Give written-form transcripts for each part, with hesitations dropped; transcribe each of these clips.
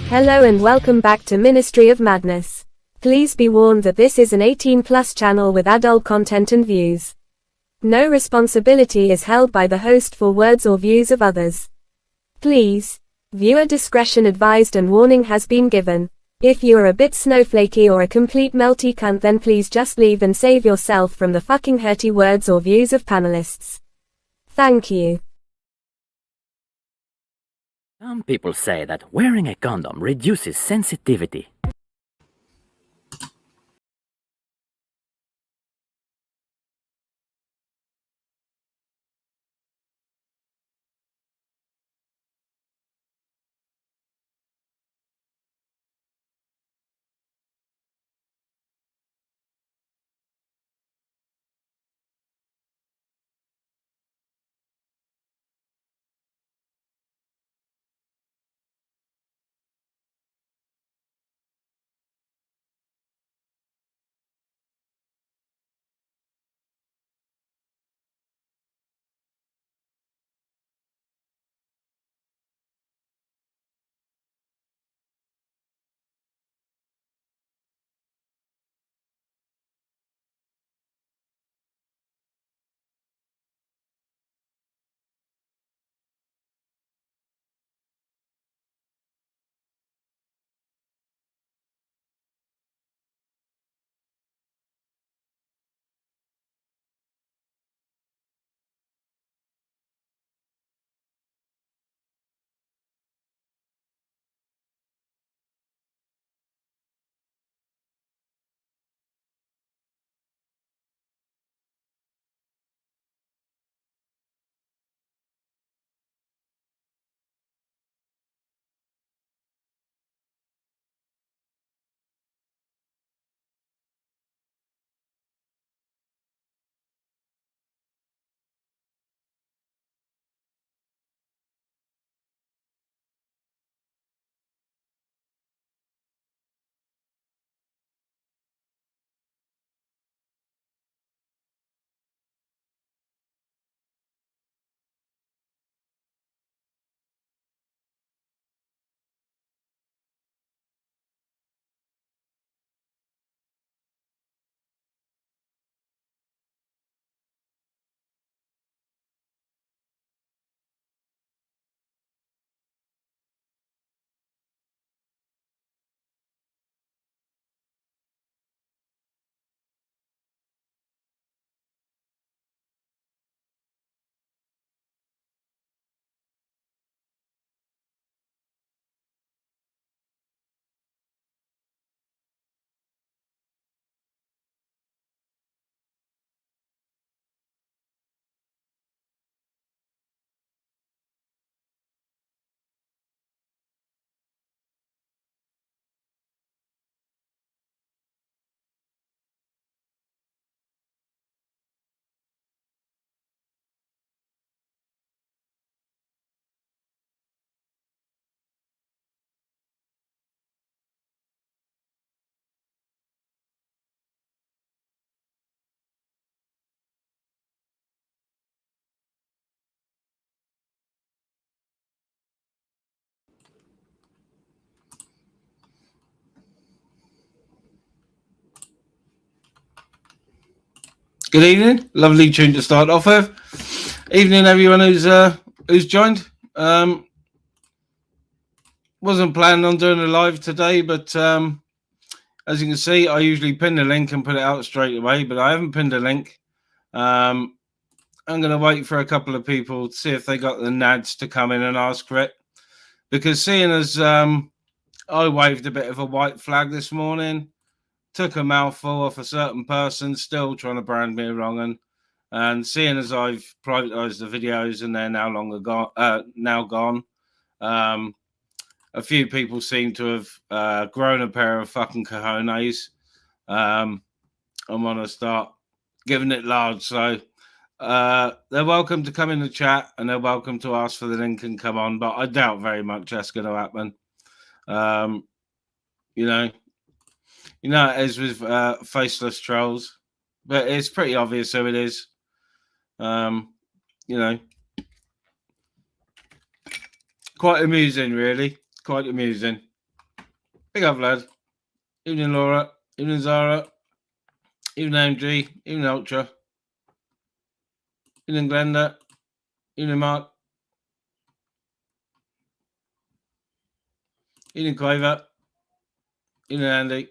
Hello and welcome back to Ministry of Madness. Please be warned that this is an 18+ channel with adult content and views. No responsibility is held by the host for words or views of others. Please, viewer discretion advised and warning has been given. If you are a bit snowflakey or a complete melty cunt, then please just leave and save yourself from the fucking hurty words or views of panelists. Thank you. Some people say that wearing a condom reduces sensitivity. Good evening. Lovely tune to start off with. Evening, everyone who's joined. Wasn't planning on doing a live today, but as you can see, I usually pin the link and put it out straight away, but I haven't pinned a link. I'm going to wait for a couple of people to see if they got the nads to come in and ask for it, because seeing as I waved a bit of a white flag this morning, took a mouthful off a certain person, still trying to brand me wrong, and seeing as I've privatized the videos and they're now gone, a few people seem to have grown a pair of fucking cojones and want to start giving it large. So they're welcome to come in the chat and they're welcome to ask for the link and come on, but I doubt very much that's going to happen. You know it is with faceless trolls, but it's pretty obvious who it is. Quite amusing, really. Quite amusing. Big up, lad. Evening, Laura. Evening, Zara. Evening, MG. Evening, Ultra. Evening, Glenda. Evening, Mark. Evening, Quaver. Evening, Andy.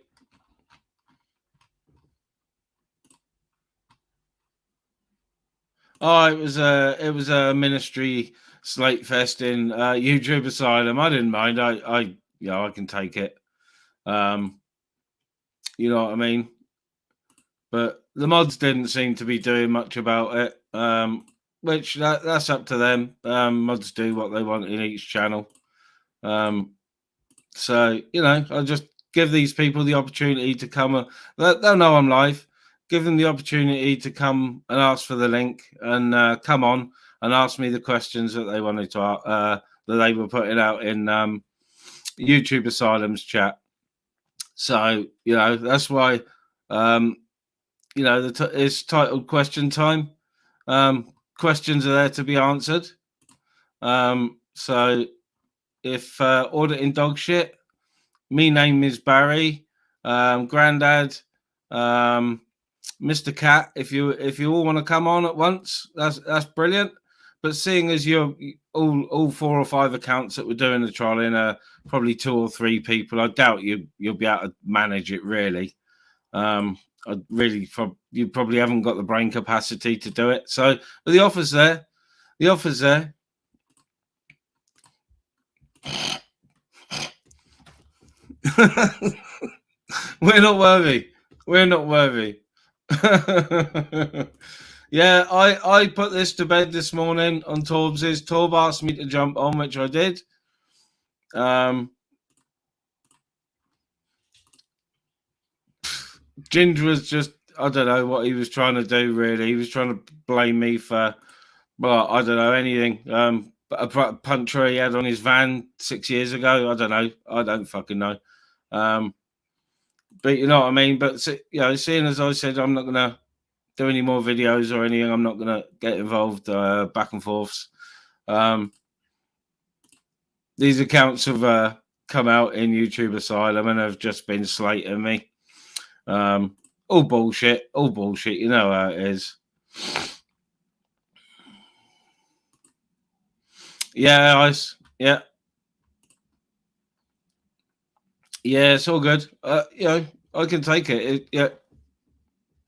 Oh, it was a ministry slate fest in YouTube Asylum. I didn't mind. I can take it. You know what I mean? But the mods didn't seem to be doing much about it. Which that's up to them. Mods do what they want in each channel. So I'll just give these people the opportunity to come. They'll know I'm live. Give them the opportunity to come and ask for the link and come on and ask me the questions that they wanted to that they were putting out in YouTube Asylum's chat. So that's why it's titled Question Time. Questions are there to be answered. So if auditing dog shit, me name is Barry, Grandad, Mr. Cat. If you all want to come on at once, that's brilliant. But seeing as you're all 4 or 5 accounts that were doing the trolling are probably 2 or 3 people, I doubt you'll be able to manage it really. You probably haven't got the brain capacity to do it. So the offer's there. The offer's there. We're not worthy. We're not worthy. Yeah, I put this to bed this morning on Torbs's. Torb asked me to jump on, which I did. Ginger was just, I don't know what he was trying to do, really. He was trying to blame me for, well, I don't know, anything. A puncture he had on his van 6 years ago. I don't know. I don't fucking know. But you know what I mean? But, seeing as I said, I'm not going to do any more videos or anything. I'm not going to get involved back and forths. These accounts have come out in YouTube Asylum and have just been slating me. All bullshit. You know how it is. Yeah, Ice. Yeah. Yeah, it's all good. I can take it. Yeah.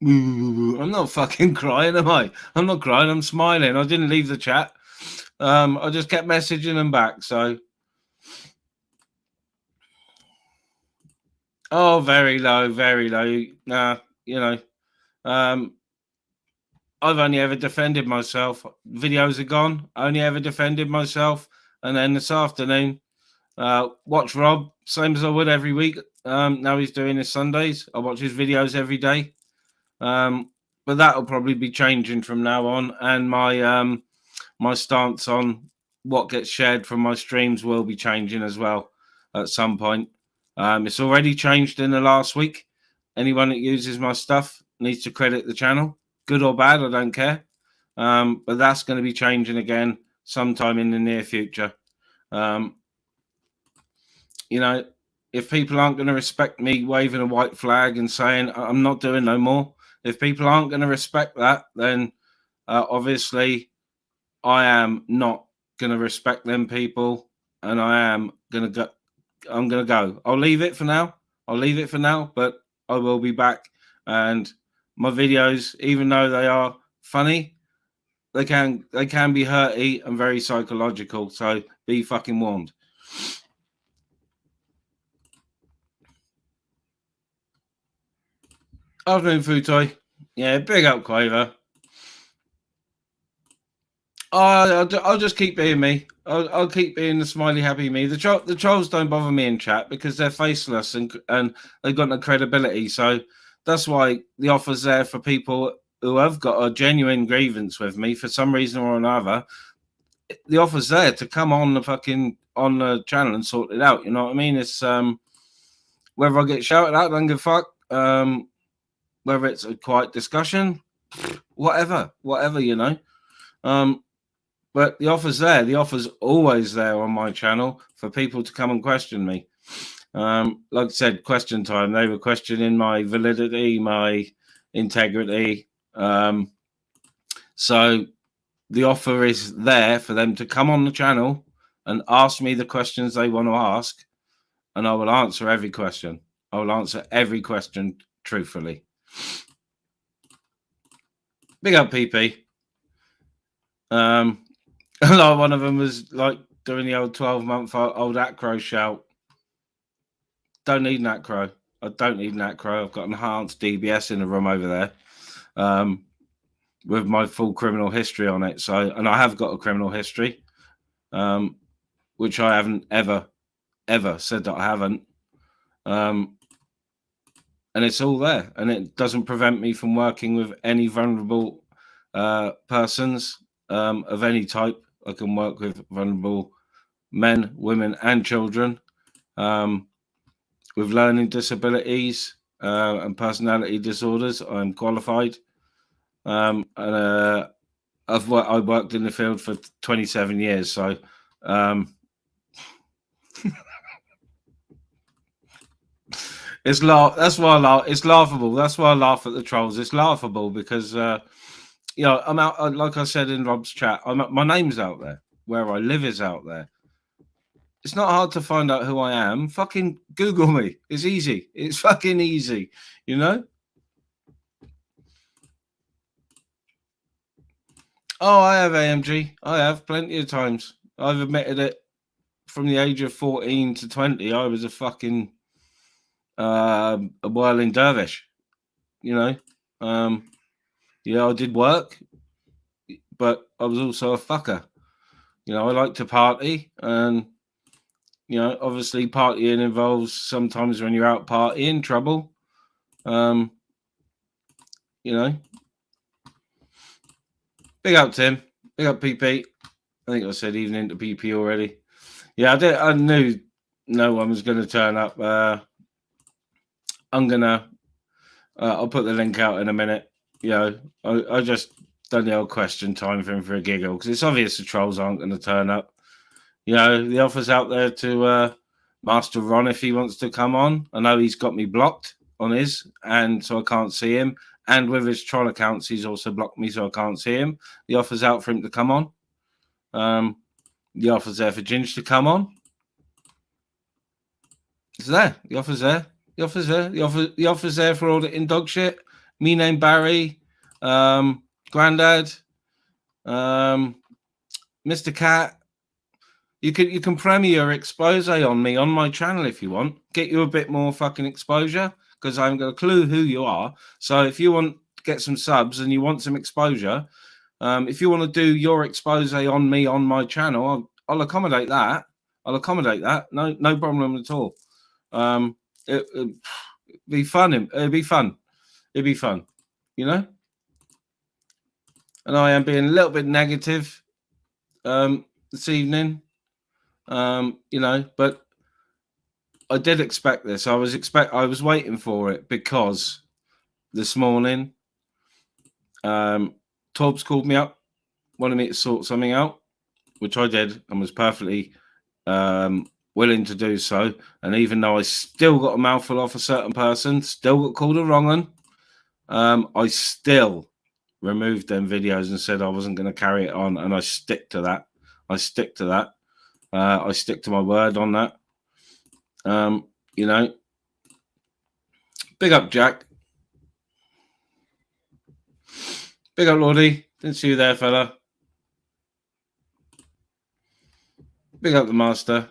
I'm not fucking crying, am I? I'm not crying. I'm smiling. I didn't leave the chat. I just kept messaging them back. So, very low, very low. Nah, I've only ever defended myself. Videos are gone. Only ever defended myself. And then this afternoon, watch Rob, same as I would every week. Now he's doing his Sundays. I watch his videos every day. But that'll probably be changing from now on. And my stance on what gets shared from my streams will be changing as well at some point. It's already changed in the last week. Anyone that uses my stuff needs to credit the channel. Good or bad, I don't care. But that's going to be changing again sometime in the near future. If people aren't going to respect me waving a white flag and saying I'm not doing no more, if people aren't going to respect that, then obviously I am not going to respect them people, and I am going to go. I'm going to go. I'll leave it for now, but I will be back. And my videos, even though they are funny, they can be hurty and very psychological. So be fucking warned. Afternoon, Futoy. Yeah, big up, Quaver. I'll just keep being me. I'll keep being the smiley, happy me. The trolls don't bother me in chat because they're faceless and they've got no credibility. So that's why the offer's there for people who have got a genuine grievance with me for some reason or another. The offer's there to come on the channel and sort it out. You know what I mean? It's whether I get shouted at, I don't give a fuck. Whether it's a quiet discussion, whatever, you know. But the offer's there. The offer's always there on my channel for people to come and question me. Like I said, question time. They were questioning my validity, my integrity. So the offer is there for them to come on the channel and ask me the questions they want to ask, and I will answer every question. I will answer every question truthfully. Big up, PP. Like one of them was like doing the old 12-month-old acro shout. Don't need an acro. I don't need an acro. I've got enhanced DBS in the room over there, with my full criminal history on it. So, and I have got a criminal history, which I haven't ever said that I haven't. And it's all there, and it doesn't prevent me from working with any vulnerable persons of any type. I can work with vulnerable men, women, and children with learning disabilities and personality disorders. I'm qualified, and I worked in the field for 27 years. So it's that's why it's laughable. That's why I laugh at the trolls. It's laughable because I'm out. Like I said in Rob's chat, my name's out there. Where I live is out there. It's not hard to find out who I am. Fucking Google me. It's easy. It's fucking easy. You know. Oh, I have AMG. I have plenty of times. I've admitted it. From the age of 14 to 20, I was a fucking a whirling dervish. You know. Yeah, I did work, but I was also a fucker. You know, I like to party, and obviously partying involves sometimes when you're out partying trouble. Big up Tim, big up PP. I think I said evening to PP already. Yeah, I knew no one was going to turn up. I'm gonna. I'll put the link out in a minute. I just done the old question time for him for a giggle because it's obvious the trolls aren't going to turn up. The offer's out there to Master Ron if he wants to come on. I know he's got me blocked on his, and so I can't see him. And with his troll accounts, he's also blocked me, so I can't see him. The offer's out for him to come on. The offer's there for Ginge to come on. It's there. The offer's there. The offer's there. The offer's there for auditing dog shit. Me named Barry, Grandad, Mr. Cat. You can premiere your expose on me on my channel if you want. Get you a bit more fucking exposure because I haven't got a clue who you are. So if you want to get some subs and you want some exposure, if you want to do your expose on me on my channel, I'll accommodate that. No problem at all. It'd be fun. It'd be fun. And I am being a little bit negative this evening. But I did expect this. I was waiting for it because this morning, Torbs called me up, wanted me to sort something out, which I did and was perfectly willing to do so. And even though I still got a mouthful off a certain person, still got called a wrong one, I still removed them videos and said I wasn't going to carry it on, and I stick to that. I stick to my word on that. Big up Jack. Big up Lordy. Didn't see you there, fella. Big up the master.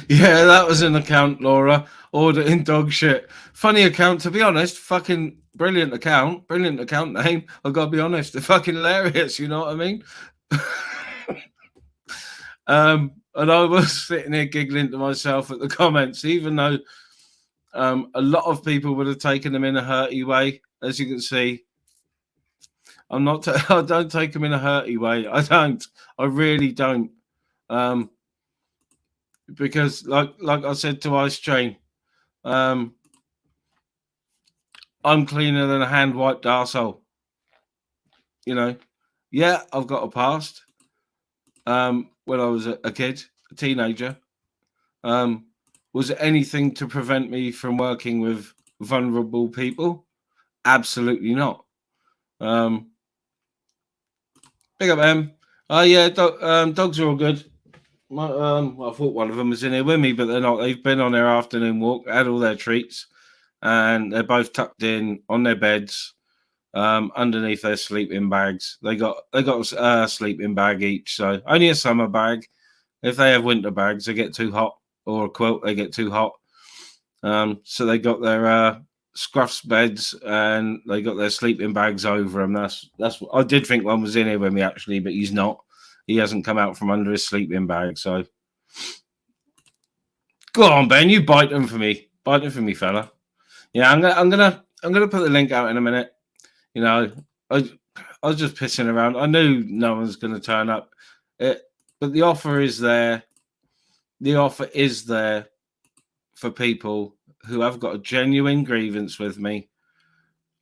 Yeah, that was an account, Laura. Ordering dog shit. Funny account, to be honest. Fucking brilliant account. Brilliant account name. I've got to be honest. They're fucking hilarious. You know what I mean? And I was sitting here giggling to myself at the comments, even though a lot of people would have taken them in a hurty way. As you can see, I don't take them in a hurty way. I don't. I really don't. Because like I said to Ice Chain, I'm cleaner than a hand wiped arsehole. You know, yeah, I've got a past. When I was a kid, a teenager, was it anything to prevent me from working with vulnerable people? Absolutely not. Big up them. Oh yeah, dogs are all good. I thought one of them was in here with me, but they're not. They've been on their afternoon walk, had all their treats, and they're both tucked in on their beds, underneath their sleeping bags. They got a sleeping bag each, so only a summer bag. If they have winter bags, they get too hot, or a quilt, they get too hot. So they got their scruffs beds and they got their sleeping bags over them. That's what I did think one was in here with me actually, but he's not. He hasn't come out from under his sleeping bag. So go on, Ben, you bite them for me. Bite them for me, fella. Yeah, I'm gonna put the link out in a minute. You know, I was just pissing around. I knew no one's gonna turn up. But the offer is there. The offer is there for people who have got a genuine grievance with me,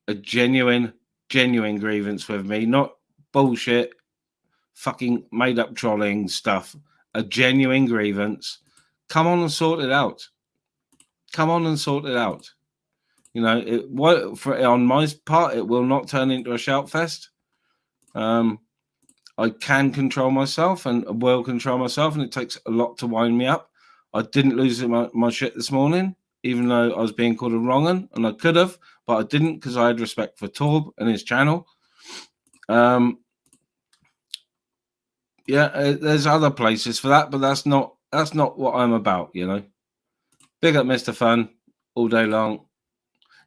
a genuine grievance with me, not bullshit, fucking made up trolling stuff, a genuine grievance. Come on and sort it out. Come on and sort it out. You know, on my part, it will not turn into a shout fest. I can control myself and will control myself, and it takes a lot to wind me up. I didn't lose my shit this morning, even though I was being called a wrong un, and I could have, but I didn't because I had respect for Torb and his channel. There's other places for that, but that's not what I'm about, you know. Big up Mr. Fun all day long.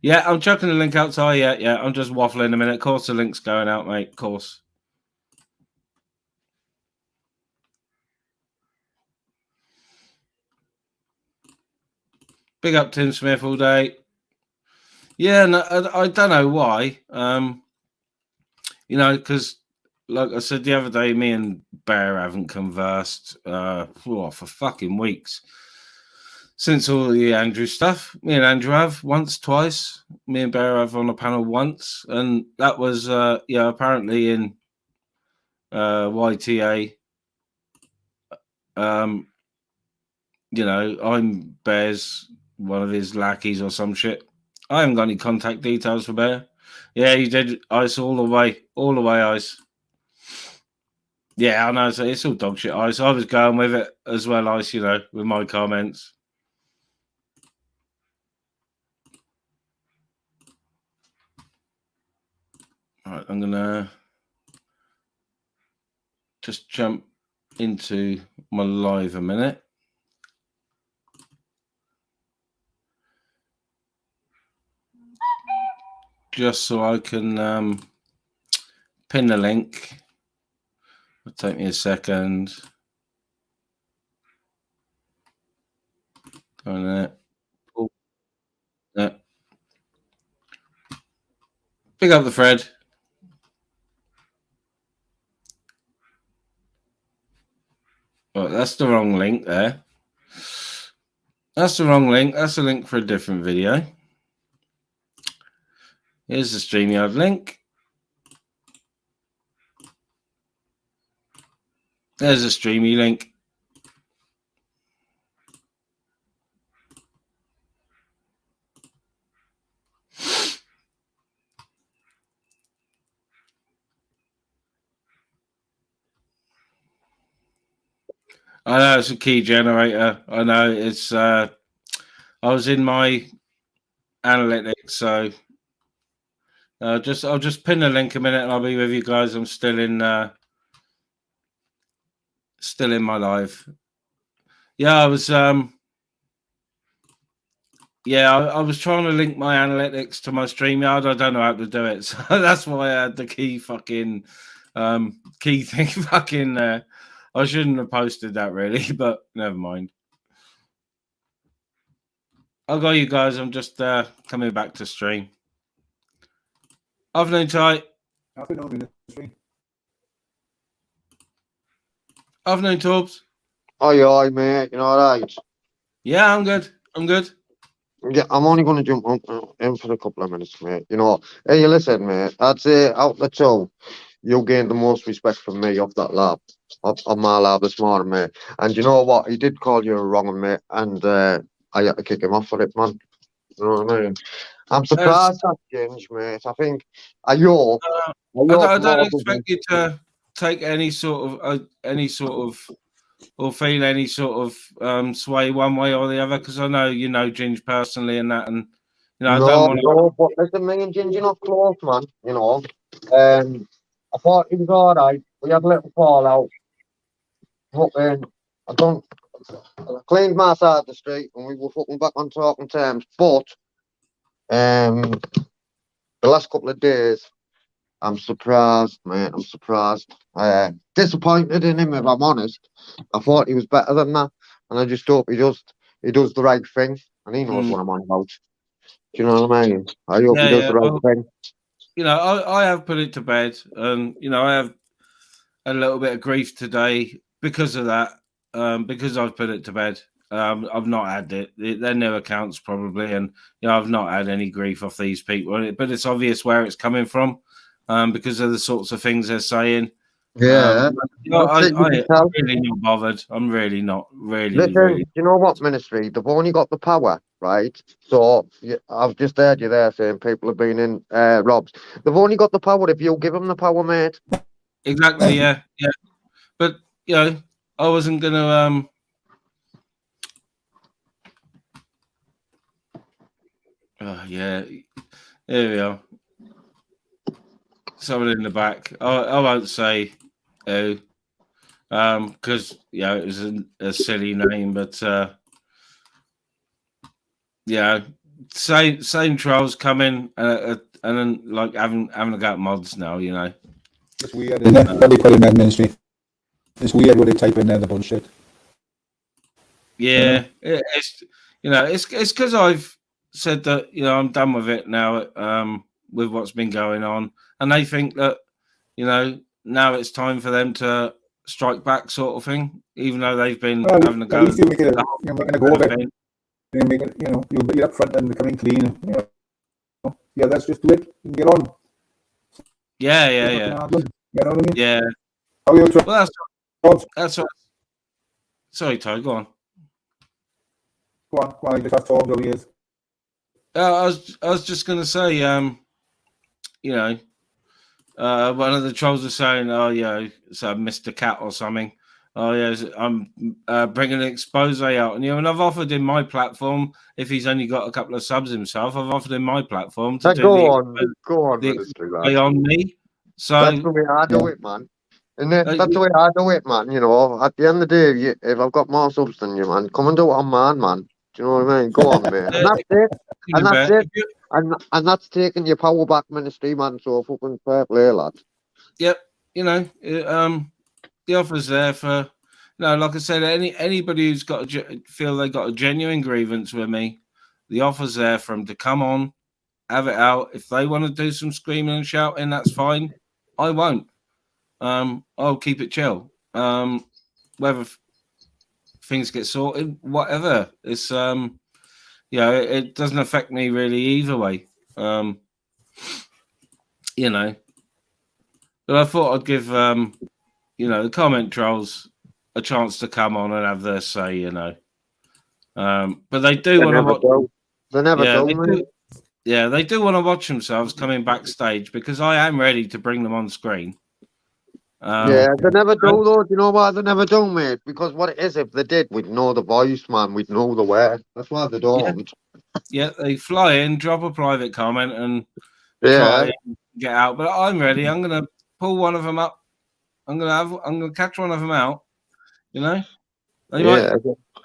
Yeah, I'm chucking the link out. So yeah, I'm just waffling a minute. Of course the link's going out, mate. Of course. Big up Tim Smith all day. Yeah, no, I don't know why. You know, because like I said the other day, me and Bear haven't conversed for fucking weeks. Since all the Andrew stuff. Me and Andrew have once, twice. Me and Bear have on a panel once. And that was apparently in YTA. You know, I'm Bear's one of his lackeys or some shit. I haven't got any contact details for Bear. Yeah, he did Ice all the way, Ice. Yeah, I know. So it's all dog shit, Ice. I was going with it as well, Ice, you know, with my comments. All right, I'm going to just jump into my live a minute. Just so I can pin the link. It'll take me a second. Go on there. Oh, yeah. Pick up the thread. Oh, that's the wrong link there. That's the wrong link. That's a link for a different video. Here's the StreamYard link. There's a Streamy link. I know it's a key generator. I know it's. I was in my analytics, so I'll just pin the link a minute, and I'll be with you guys. I'm still in my live. Yeah, I was. Yeah, I was trying to link my analytics to my StreamYard. I don't know how to do it, so that's why I had the key fucking key thing fucking there. I shouldn't have posted that really, but never mind. I'll go, you guys. I'm just coming back to stream. Afternoon, Ty. Afternoon, Torbs. Aye, mate. You know all right? Yeah, I'm good. Yeah, I'm only going to jump in for a couple of minutes, mate. You know, hey, listen, mate. I'd say out the two, you gained the most respect from me off that lab, of my lab this morning, mate. And you know what? He did call you a wrong one, mate, and I had to kick him off for it, man. You know what I mean? I'm surprised that changed, mate. I think I hope I don't more expect you to take any sort of or feel any sort of sway one way or the other, because I know you know Ginge personally and that, and you know I don't want to. No, but listen, me and Ginger not close, man. You know, I thought he was all right. We had a little fallout. Fucking, I cleaned my side of the street and we were fucking back on talking terms. But the last couple of days, I'm surprised, mate. I'm surprised. Disappointed in him, if I'm honest. I thought he was better than that, and I just hope he does the right thing, and he knows what I'm on about. Do you know what I mean? I hope he does the right thing. You know, I have put it to bed, and you know, I have a little bit of grief today because of that. Because I've put it to bed. I've not had it. They're new accounts probably, and you know, I've not had any grief off these people. But it's obvious where it's coming from, because of the sorts of things they're saying. Yeah, I'm really not bothered. I'm really not. Listen, Really. do you know what, Ministry? They've only got the power, right? So I've just heard you there saying people have been in robs. They've only got the power if you give them the power, mate. Exactly. Yeah. But you know, I wasn't gonna. Oh yeah. Here we are. Someone in the back. I won't say who, because yeah, it was a silly name, but yeah, same trolls coming and then like having a go at mods now, you know. It's weird, isn't it? What they put in that Ministry. It's weird what they type in there, the bullshit. Yeah, it's you know, it's because I've said that, you know, I'm done with it now. With what's been going on, and they think that, you know, now it's time for them to strike back, sort of thing. Even though they've been having a go. At least you're making a go of it. You're making, you know, you're up front and becoming clean. You know. Yeah, let's just do it and get on. Yeah. You know what I mean? Yeah. How are you? Well, that's what. Sorry, Ty, go on. Go on. You just have to talk over years. I was just going to say, you know, one of the trolls was saying, "Oh yeah, so Mr. Cat or something." Oh yeah, I'm bringing an expose out, and you know, and I've offered him my platform. If he's only got a couple of subs himself, I've offered him my platform to go on, Ministry, lad. On me. So that's the way I do it, man. And that's the way I do it, man. You know, at the end of the day, if I've got more subs than you, man, come and do it on mine, man. Do you know what I mean? Go on, mate. And that's it. And that's it. And that's taking your power back, Ministry, man. So fucking fair play, lad. Yep. You know, the offer's there for, no, like I said, anybody who's got feel they got a genuine grievance with me, the offer's there for them to come on, have it out. If they want to do some screaming and shouting, that's fine. I won't. I'll keep it chill. Whether things get sorted, whatever. It's yeah, it doesn't affect me really either way. You know, but I thought I'd give you know, the comment trolls a chance to come on and have their say. You know, but they do want to watch. They never do. Yeah, they do want to watch themselves coming backstage, because I am ready to bring them on screen. Yeah, they never do, though. Do you know why they never do, mate? Because what it is, if they did, we'd know the voice, man. We'd know the way. That's why they don't. Yeah, they fly in, drop a private comment, and try and get out. But I'm ready. I'm gonna pull one of them up. I'm gonna catch one of them out. You know, they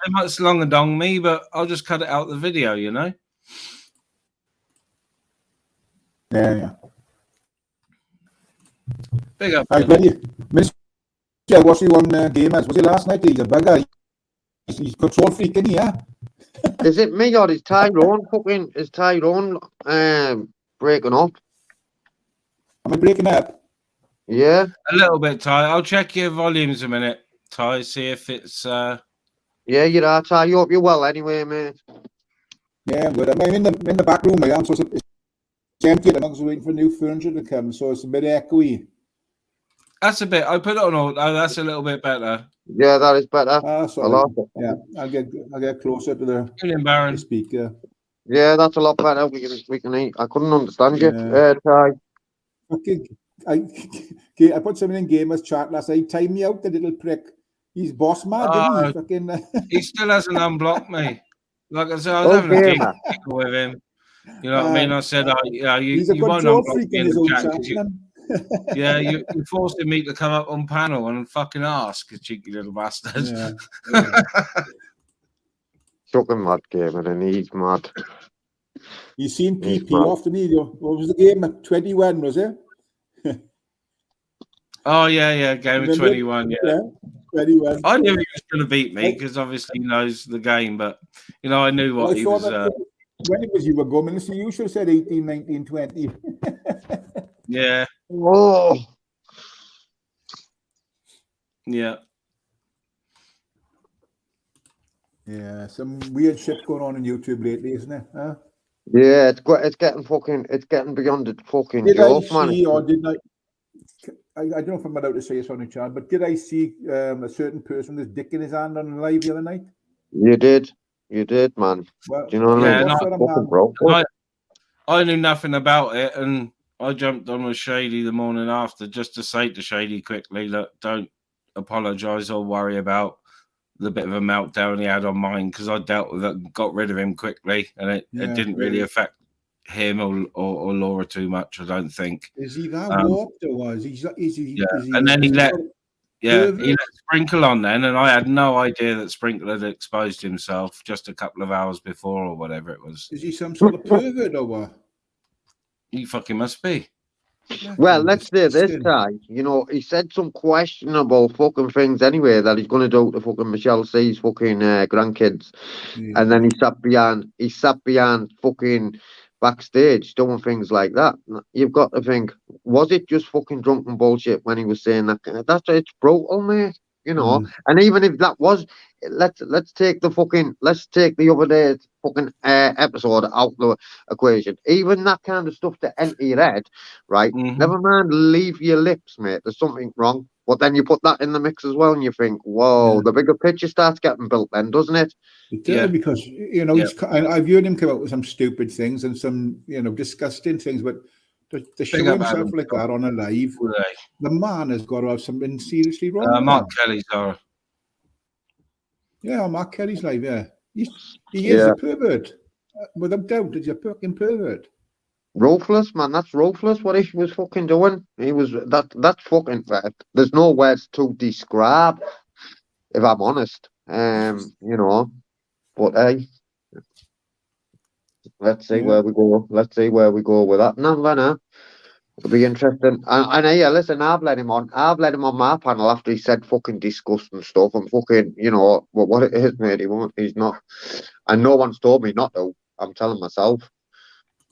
might slung a dong me, but I'll just cut it out the video. You know. Yeah. Big up. I ready. I watched you on Gamers. Was it last night? He's a bugger. He's control freak, isn't he? Yeah. Is it me or is Tyrone breaking up? Am I breaking up? Yeah. A little bit, Ty. I'll check your volumes a minute, Ty. See if it's. Yeah, you're right, Ty. You hope you're well anyway, mate. Yeah, I'm good. I'm in the back room, mate. So it's empty. I'm also waiting for new furniture to come, so it's a bit echoey. That's a bit. I put it on auto. That's a little bit better. Yeah, that is better. Sorry. Yeah, I'll get closer to the speaker. Yeah, that's a lot better. We can eat. I couldn't understand you, Ty. Okay, I put something in gamers chat last night. Time me out, the little prick. He's boss mad, didn't he? Fucking. He still hasn't unblocked me. Like I said, I was having a giggle with him. You know what I mean? I said, he's a you won't control unblock freak me in his own chat. chat. You're forcing me to come up on panel and fucking ask, you cheeky little bastard. Yeah. Fucking mad gamer, and he's mad. You seen PP off the video? What was the game? 21, was it? Oh yeah, game of 21. Yeah, 21. I knew he was going to beat me because obviously he knows the game, but I knew what he was. When it was you were going, so you should have said 18, 19, 20. Yeah. Oh. Yeah. Yeah, some weird shit going on YouTube lately, isn't it? Huh? Yeah, it's getting beyond the fucking joke, man. I don't know if I'm allowed to say this on the channel, but did I see a certain person with his dick in his hand on the live the other night? You did, man. Well, do you know what I mean? I knew nothing about it, and I jumped on with Shady the morning after just to say to Shady quickly, look, don't apologise or worry about the bit of a meltdown he had on mine, because I dealt with it and got rid of him quickly, and it didn't really affect him or Laura too much, I don't think. Is he that warped or is he? And then he let Sprinkle on then, and I had no idea that Sprinkle had exposed himself just a couple of hours before or whatever it was. Is he some sort of pervert or what? He fucking must be. Well, let's say this guy, he said some questionable fucking things anyway that he's going to do to fucking Michelle C's fucking grandkids, and then he sat behind fucking backstage doing things like that. You've got to think, was it just fucking drunken bullshit when he was saying that? It's brutal, mate. And even if that was, let's take the other day's fucking episode out the equation. Even that kind of stuff to enter your head, right? Never mind, leave your lips, mate. There's something wrong. But then you put that in the mix as well, and you think, whoa, the bigger picture starts getting built then, doesn't it? It does, because I've heard him come out with some stupid things and some disgusting things, but to show himself like that on a live, the man has got to have something seriously wrong. Mark Kelly's are. Yeah, Mark Kelly's live. Yeah, he is a pervert, without doubt. He's a fucking pervert. Ruthless, man. That's ruthless. What he was fucking doing. He was that's fucking. There's no words to describe, if I'm honest. But hey, let's see where we go. Let's see where we go with that. No, it'll be interesting. And yeah, listen, I've let him on my panel after he said fucking disgusting stuff and fucking, what it is, mate. He's not, and no one's told me not to. I'm telling myself.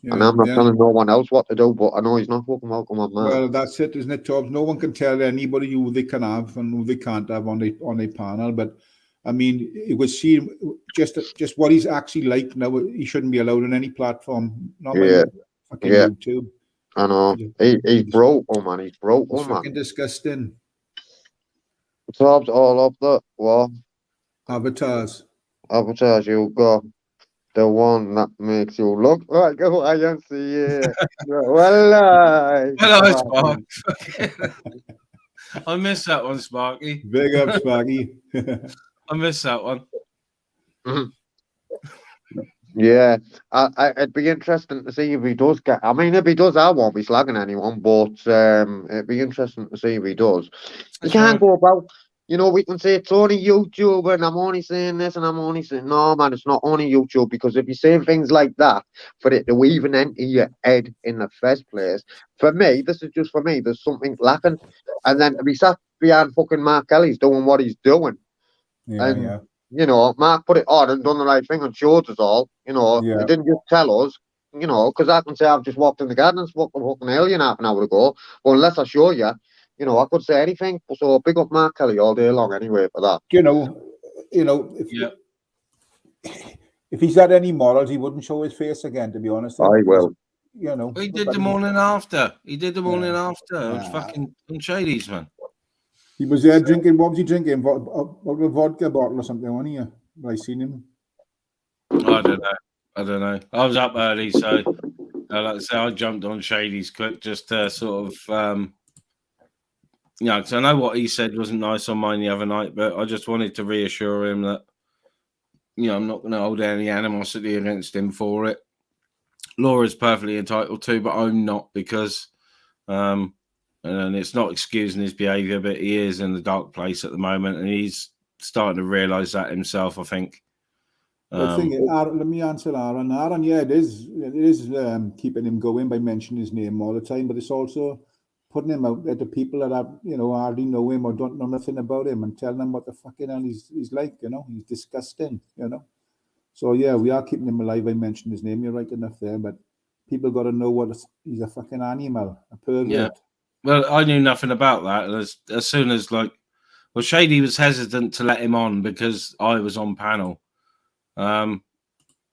And I'm not telling no one else what to do, but I know he's not fucking welcome on that. Well, that's it, isn't it, Tobbs? No one can tell anybody who they can have and who they can't have on a panel. But I mean, it was seen just what he's actually like now. He shouldn't be allowed on any platform. Not fucking YouTube. I know. He's broke, man. He's broke, man. Fucking disgusting. Tobbs all up the what? Avatars, you got. The one that makes you look like a YMCA. Hello, Spark. I missed that one, Sparky. Big up, Sparky. I missed that one. Yeah, it'd be interesting to see if he does get. I mean, if he does, I won't be slagging anyone, but it'd be interesting to see if he does. You can't go about. We can say it's only YouTube and I'm only saying this and I'm only saying, no, man, it's not only YouTube, because if you're saying things like that for it to even enter your head in the first place, for me, this is just for me, there's something lacking. And then to be sat behind fucking Mark Kelly's doing what he's doing. Mark put it on and done the right thing and showed us all, He didn't just tell us, because I can say I've just walked in the garden and smoked a fucking alien half an hour ago, but unless I show you, I could say anything. So big up Mark Kelly all day long anyway for that. If he's had any morals, he wouldn't show his face again, to be honest. I will. He did the morning after. It was fucking Shady's, man. He was there drinking. What was he drinking? A vodka bottle or something, wasn't he? Have I seen him? I don't know. I was up early, so like I say, I jumped on Shady's quick just to sort of, because I know what he said wasn't nice on mine the other night, but I just wanted to reassure him that, I'm not going to hold any animosity against him for it. Laura's perfectly entitled to, but I'm not, because, and it's not excusing his behaviour, but he is in the dark place at the moment, and he's starting to realise that himself, I think. I think, let me answer Aaron. Aaron, yeah, it is keeping him going by mentioning his name all the time, but it's also putting him out there to people that hardly know him or don't know nothing about him, and telling them what the fucking hell he's like. He's disgusting. So yeah, we are keeping him alive by mentioning his name. You're right enough there, but people got to know he's a fucking animal, a pervert. Yeah. Well, I knew nothing about that, and as soon as Shady was hesitant to let him on because I was on panel. And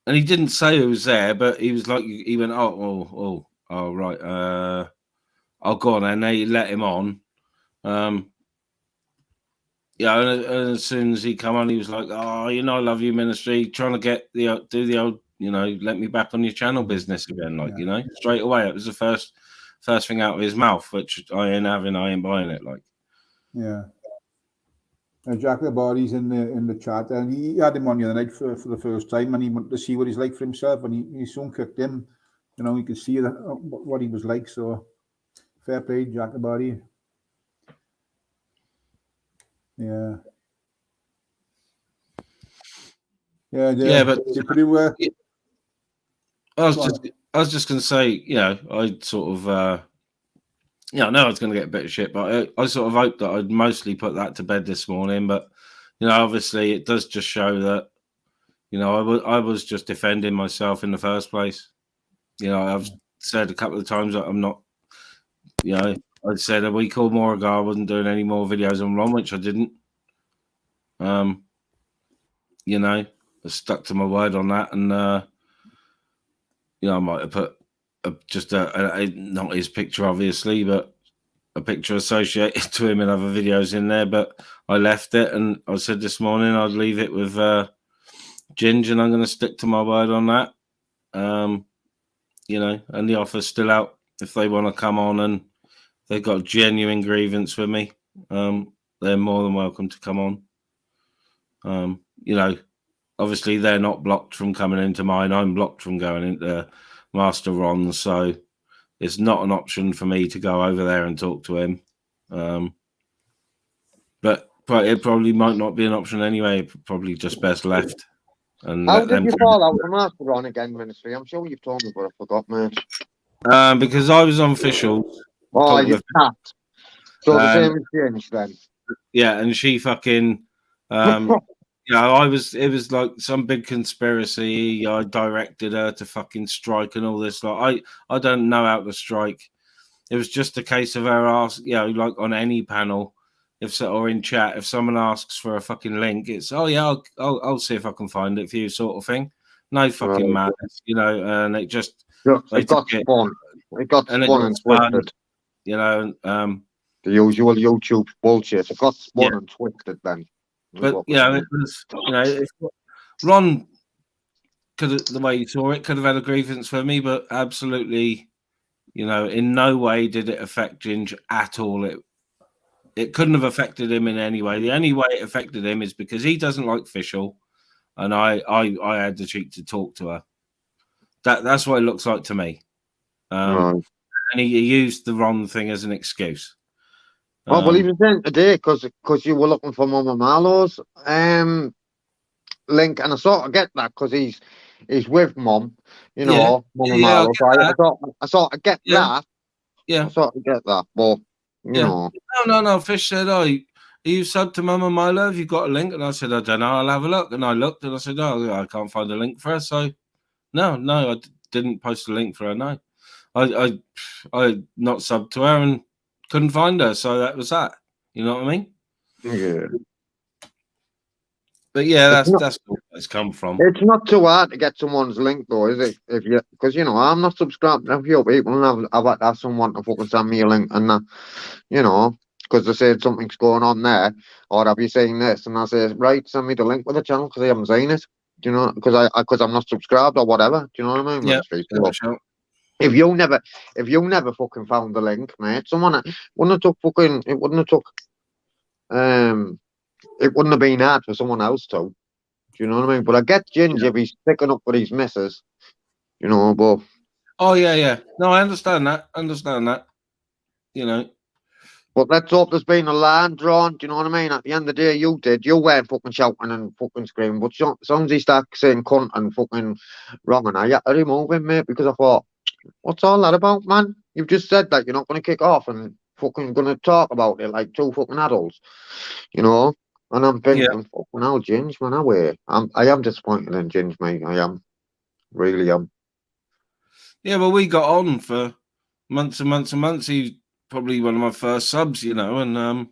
he didn't say who was there, but he was like, he went, oh, right. I'll go on, and they let him on. And as soon as he come on, he was like, oh, I love you, ministry, trying to do the old, let me back on your channel business again, straight away. It was the first thing out of his mouth, which I ain't buying it, Yeah. Jack the Body's in the chat, and he had him on the other night for the first time, and he wanted to see what he's like for himself, and he soon cooked him. You could see what he was like. So fair play, Jack the Body. Yeah. Yeah, but pretty well. I was just going to say, I sort of, I know I was going to get a bit of shit, but I sort of hoped that I'd mostly put that to bed this morning. But obviously, it does just show that, I was just defending myself in the first place. I've said a couple of times that I'm not. I said a week or more ago I wasn't doing any more videos on Ron, which I didn't. I stuck to my word on that, and I might have put just not his picture, obviously, but a picture associated to him in other videos in there. But I left it, and I said this morning I'd leave it with Ginge, and I'm going to stick to my word on that. And the offer's still out if they want to come on and they've got a genuine grievance with me. They're more than welcome to come on. Obviously they're not blocked from coming into mine. I'm blocked from going into Master Ron, so it's not an option for me to go over there and talk to him. But it probably might not be an option anyway. Probably just best left. And how did you fall out from Master Ron again, ministry? I'm sure you've told me, but I forgot, mate. Because I was on official. Oh, you tapped. So the same as James then. Yeah, and she fucking it was like some big conspiracy. I directed her to fucking strike and all this. I don't know how to strike. It was just a case of her like on any panel, or in chat, if someone asks for a fucking link, it's I'll see if I can find it for you, sort of thing. No fucking madness, and it just it got spun. It got spun and twisted. The usual YouTube bullshit. It got spun and twisted then. But it was, if Ron the way he saw it, could have had a grievance for me, but absolutely, in no way did it affect Ginge at all. It couldn't have affected him in any way. The only way it affected him is because he doesn't like Fischl, and I had the cheek to talk to her. That's what it looks like to me. And he used the Ron thing as an excuse. Well, he was in today because you were looking for Mama Marlowe's link, and I sort of get that because he's with Mum, Mama Marlowe. I sort of get that. Yeah, I sort of get that, but know. No. Fish said, "Oh, are you subbed to Mama Milo? Have you got a link?" And I said, "I don't know. I'll have a look." And I looked, and I said, "Oh, I can't find a link for her." So, no, I didn't post a link for her. No, I not subbed to her and couldn't find her, so that was that. You know what I mean? Yeah. But yeah, that's where it's come from. It's not too hard to get someone's link, though, is it? Because I'm not subscribed to a few people, and I've had to have someone to fucking send me a link, and because they said something's going on there, or have you seen this? And I say, right, send me the link with the channel because I haven't seen it. Do you know? Because I'm not subscribed or whatever. Do you know what I mean? Yeah. Ministry? So, if you never fucking found the link, mate, someone wouldn't have took fucking. It wouldn't have took. It wouldn't have been hard for someone else to. Do you know what I mean? But I get Ginger if he's sticking up with his missus. You know, but. Oh yeah. No, I understand that. You know. But let's hope there's been a line drawn. Do you know what I mean? At the end of the day, you weren't fucking shouting and fucking screaming. But as soon as he started saying cunt and fucking wrong, and I had to remove him, mate, because I thought, what's all that about, man? You've just said that you're not going to kick off and fucking going to talk about it like two fucking adults, you know? And I'm thinking, fucking hell, Ginge, man, I am disappointed in Ginge, mate. I am. Really am. Yeah, well, we got on for months and months and months. He's probably one of my first subs, you know, and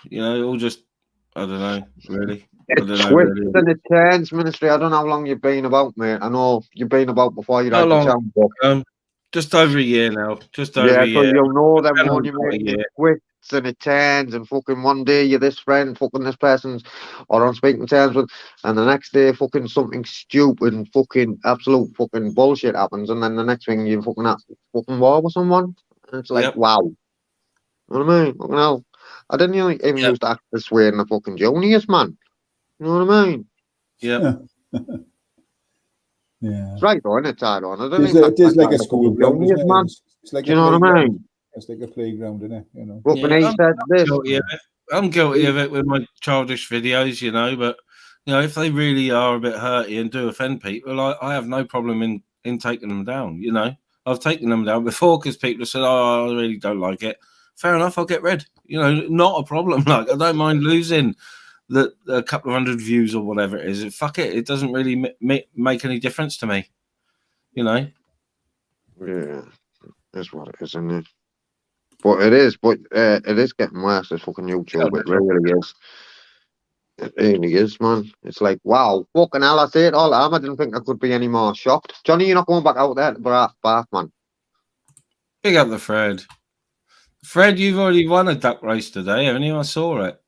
you know, all just I don't know, really. It twists and it turns, Ministry. I don't know how long you've been about, mate. I know you've been about before you had the channel. Just over a year now. Just over a year. So you'll know them when you make it twists and it turns, and fucking one day you're this friend, fucking this person's or on speaking terms with, and the next day fucking something stupid and fucking absolute fucking bullshit happens, and then the next thing you fucking have fucking war with someone. And it's like, wow. You know what I mean? Fucking hell. I didn't even used to act this way in the fucking juniors, man. You know what I mean? Yeah. Yeah. It's right on it, Tyrone. It is like a school ground, isn't it? Man. It's like you know what I mean? It's like a playground, isn't it? You know. But when he said this, I'm guilty of it with my childish videos, you know. But you know, if they really are a bit hurty and do offend people, I have no problem in taking them down. You know, I've taken them down before because people have said, "Oh, I really don't like it." Fair enough, I'll get rid. You know, not a problem. Like I don't mind losing a couple of hundred views or whatever it is. Fuck it, it doesn't really make any difference to me. You know. Yeah, that's what it is, isn't it? But it is getting worse. This fucking YouTube, it really is. It really is, man. It's like, wow, fucking hell, I say it all the time. I didn't think I could be any more shocked. Johnny, you're not going back out there to Bath, man. Big up the Fred. Fred, you've already won a duck race today, haven't you? I saw it.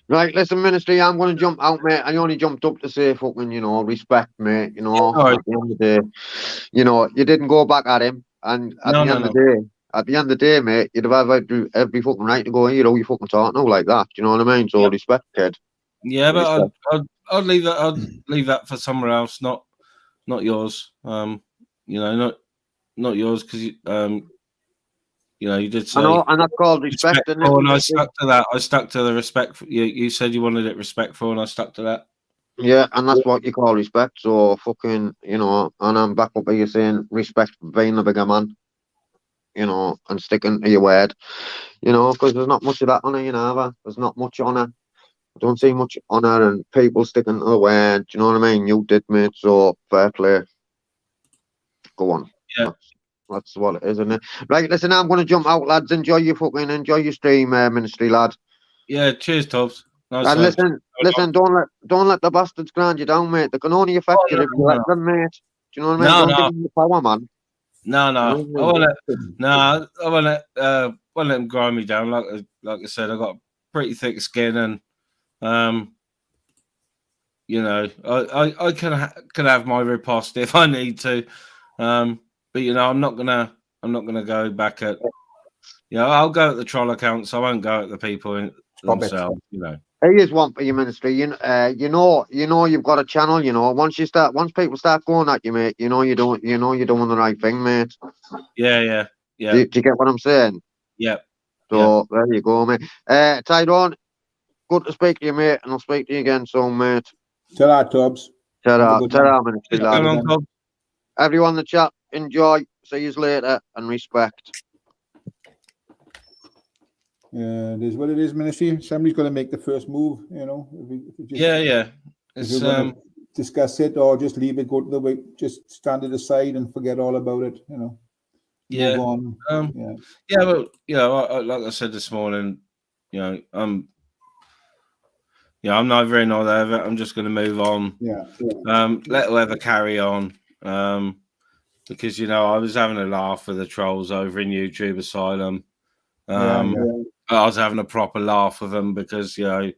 Right, listen, Ministry, I'm going to jump out, mate. I only jumped up to say fucking, you know, respect, mate. You know, at the end of the day, you know, you didn't go back at him. And at the end of the day, mate, you'd have every fucking right to go, you know, you fucking talk now like that. Do you know what I mean? So respect, kid. Yeah, but I'd leave that. I'd leave that for somewhere else, not yours. You know, not yours because you know, you did say. I know, and that's called respect. And I stuck to that. I stuck to the respect. You said you wanted it respectful, and I stuck to that. Yeah, and that's what you call respect. So fucking, you know, and I'm back up by you saying respect for being a bigger man. You know, and sticking to your word. You know, because there's not much of that on it, you know, either. There's not much honour. I don't see much honour and people sticking to the word. Do you know what I mean? You did, mate. So fair play. Go on. Yeah. That's what it is, isn't it? Right, listen, I'm going to jump out, lads. Enjoy your stream, Ministry, lad. Yeah, cheers, Tobbs. Nice and listen, don't let the bastards grind you down, mate. They can only affect you if you let them, mate. Do you know what I mean? Don't give them the power, man. No. I won't let them grind me down. Like I said, I got pretty thick skin, and you know, I can have my riposte if I need to. But you know, I'm not gonna go back at. You know, I'll go at the troll accounts. I won't go at the people themselves. You know. Here's one for your Ministry. You know, you've got a channel. You know, once people start going at you, mate, you know you're doing the right thing, mate. Yeah. Do you get what I'm saying? Yeah. So there you go, mate. Tyrone, good to speak to you, mate, and I'll speak to you again soon, mate. Ta-ra, Tubbs. Ta-ra, Ministry, lad. Everyone in the chat, enjoy. See you later, and respect. Yeah, it is what it is, Ministry. Somebody's got to make the first move, you know. Yeah. It's discuss it or just leave it, go to the way, just stand it aside and forget all about it, you know. Yeah. Move on. Yeah, but you know, like I said this morning, you know, I'm neither in nor there. I'm just going to move on. Yeah. Let whoever carry on. because I was having a laugh with the trolls over in YouTube Asylum. I was having a proper laugh with them because Mr.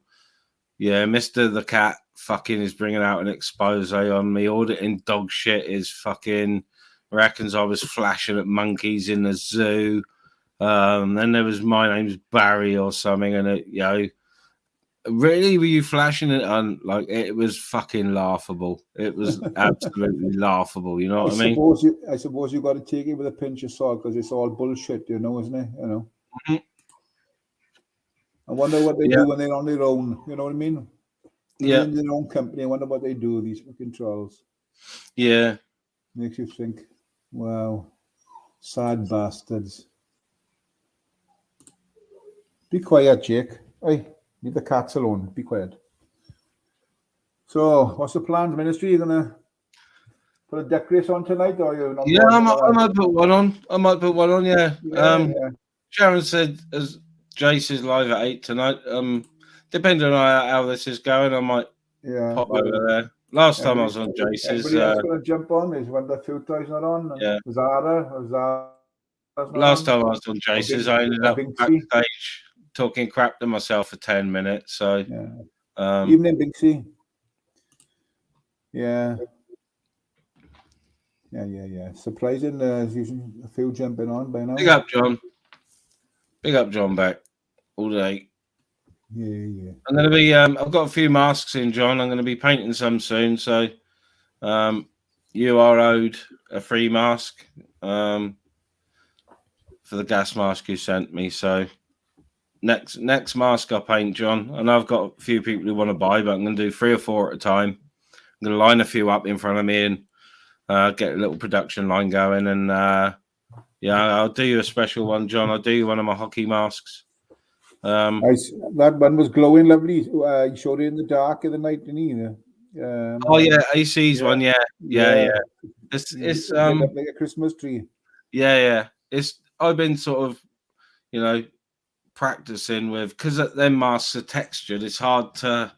the Cat fucking is bringing out an expose on me. Auditing dog shit is fucking reckons I was flashing at monkeys in the zoo. Then there was my name's Barry or something, and it, really were you flashing it on? Like, it was fucking laughable. It was absolutely laughable. You know what I mean? I suppose you got to take it with a pinch of salt because it's all bullshit, isn't it? Mm-hmm. I wonder what they do when they're on their own. You know what I mean? When they're in their own company, I wonder what they do. These fucking trolls. Yeah. Makes you think, wow, sad bastards. Be quiet, Jake. Hey, leave the cats alone. Be quiet. So, what's the plans, ministry? You gonna put a deck race on tonight, or you not? Yeah, I might put one on. Yeah. Sharon said as Jace is live at 8 tonight. Depending on how this is going, I might pop over there. Last time I was on Jace's. Everybody else gonna jump on? Is when the few guys not on? And Zara. Last time I was on Jace's, I ended up backstage talking crap to myself for 10 minutes. So, evening, Binksy. Yeah. Surprising. There's a few jumping on by now. Big up, John. Big up, John. Back all day. Yeah. I'm gonna be. I've got a few masks in, John. I'm gonna be painting some soon. So, you are owed a free mask. For the gas mask you sent me. So, next mask I paint, John. And I've got a few people who want to buy, but I'm gonna do 3 or 4 at a time. I'm gonna line a few up in front of me and get a little production line going. And I'll do you a special one, John. I'll do you one of my hockey masks. That one was glowing lovely. You showed it in the dark of the night, didn't you? AC's one, yeah. It's like a Christmas tree. Yeah. I've been sort of, practicing with, because them masks are textured. It's hard to,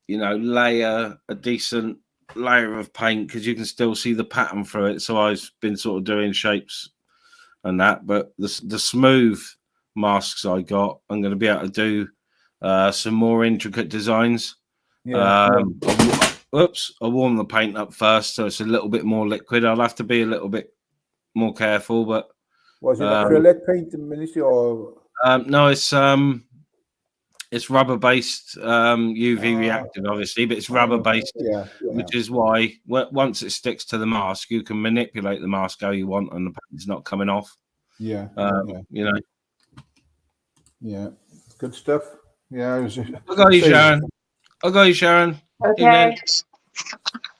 layer a decent layer of paint because you can still see the pattern through it. So I've been sort of doing shapes and that, but the smooth masks I got, I'm going to be able to do some more intricate designs. I warm the paint up first, so it's a little bit more liquid. I'll have to be a little bit more careful, but was it acrylic paint, ministry, or no, it's rubber based, UV reactive, obviously, but it's rubber based, which is why once it sticks to the mask, you can manipulate the mask how you want, and the paint's not coming off. Yeah, good stuff. I'll go you, Sharon. Okay.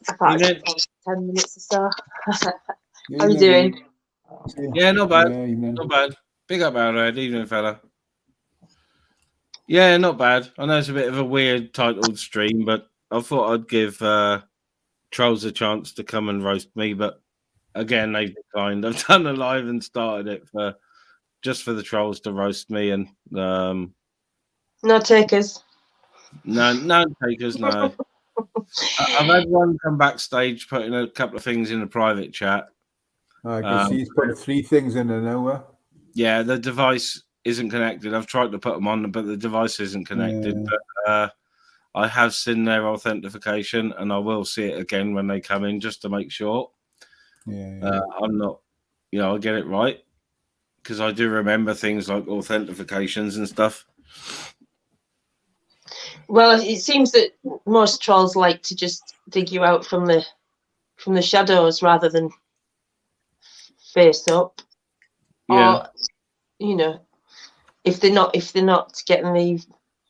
About 10 minutes or so. How are you doing? Yeah, not bad. Not bad. Big up, Arrowhead. Evening, fella. Yeah, not bad. I know it's a bit of a weird titled stream, but I thought I'd give trolls a chance to come and roast me. But again, they've declined. I've done a live and started it just for the trolls to roast me, and no takers. No takers. No. I've had one come backstage putting a couple of things in a private chat. I can see he's put 3 things in there now. Yeah, the device isn't connected. I've tried to put them on, but the device isn't connected. But I have seen their authentication, and I will see it again when they come in just to make sure. I'm not, I get it right, because I do remember things like authentications and stuff. Well, it seems that most trolls like to just dig you out from the shadows rather than face up. Yeah. Or, if they're not getting the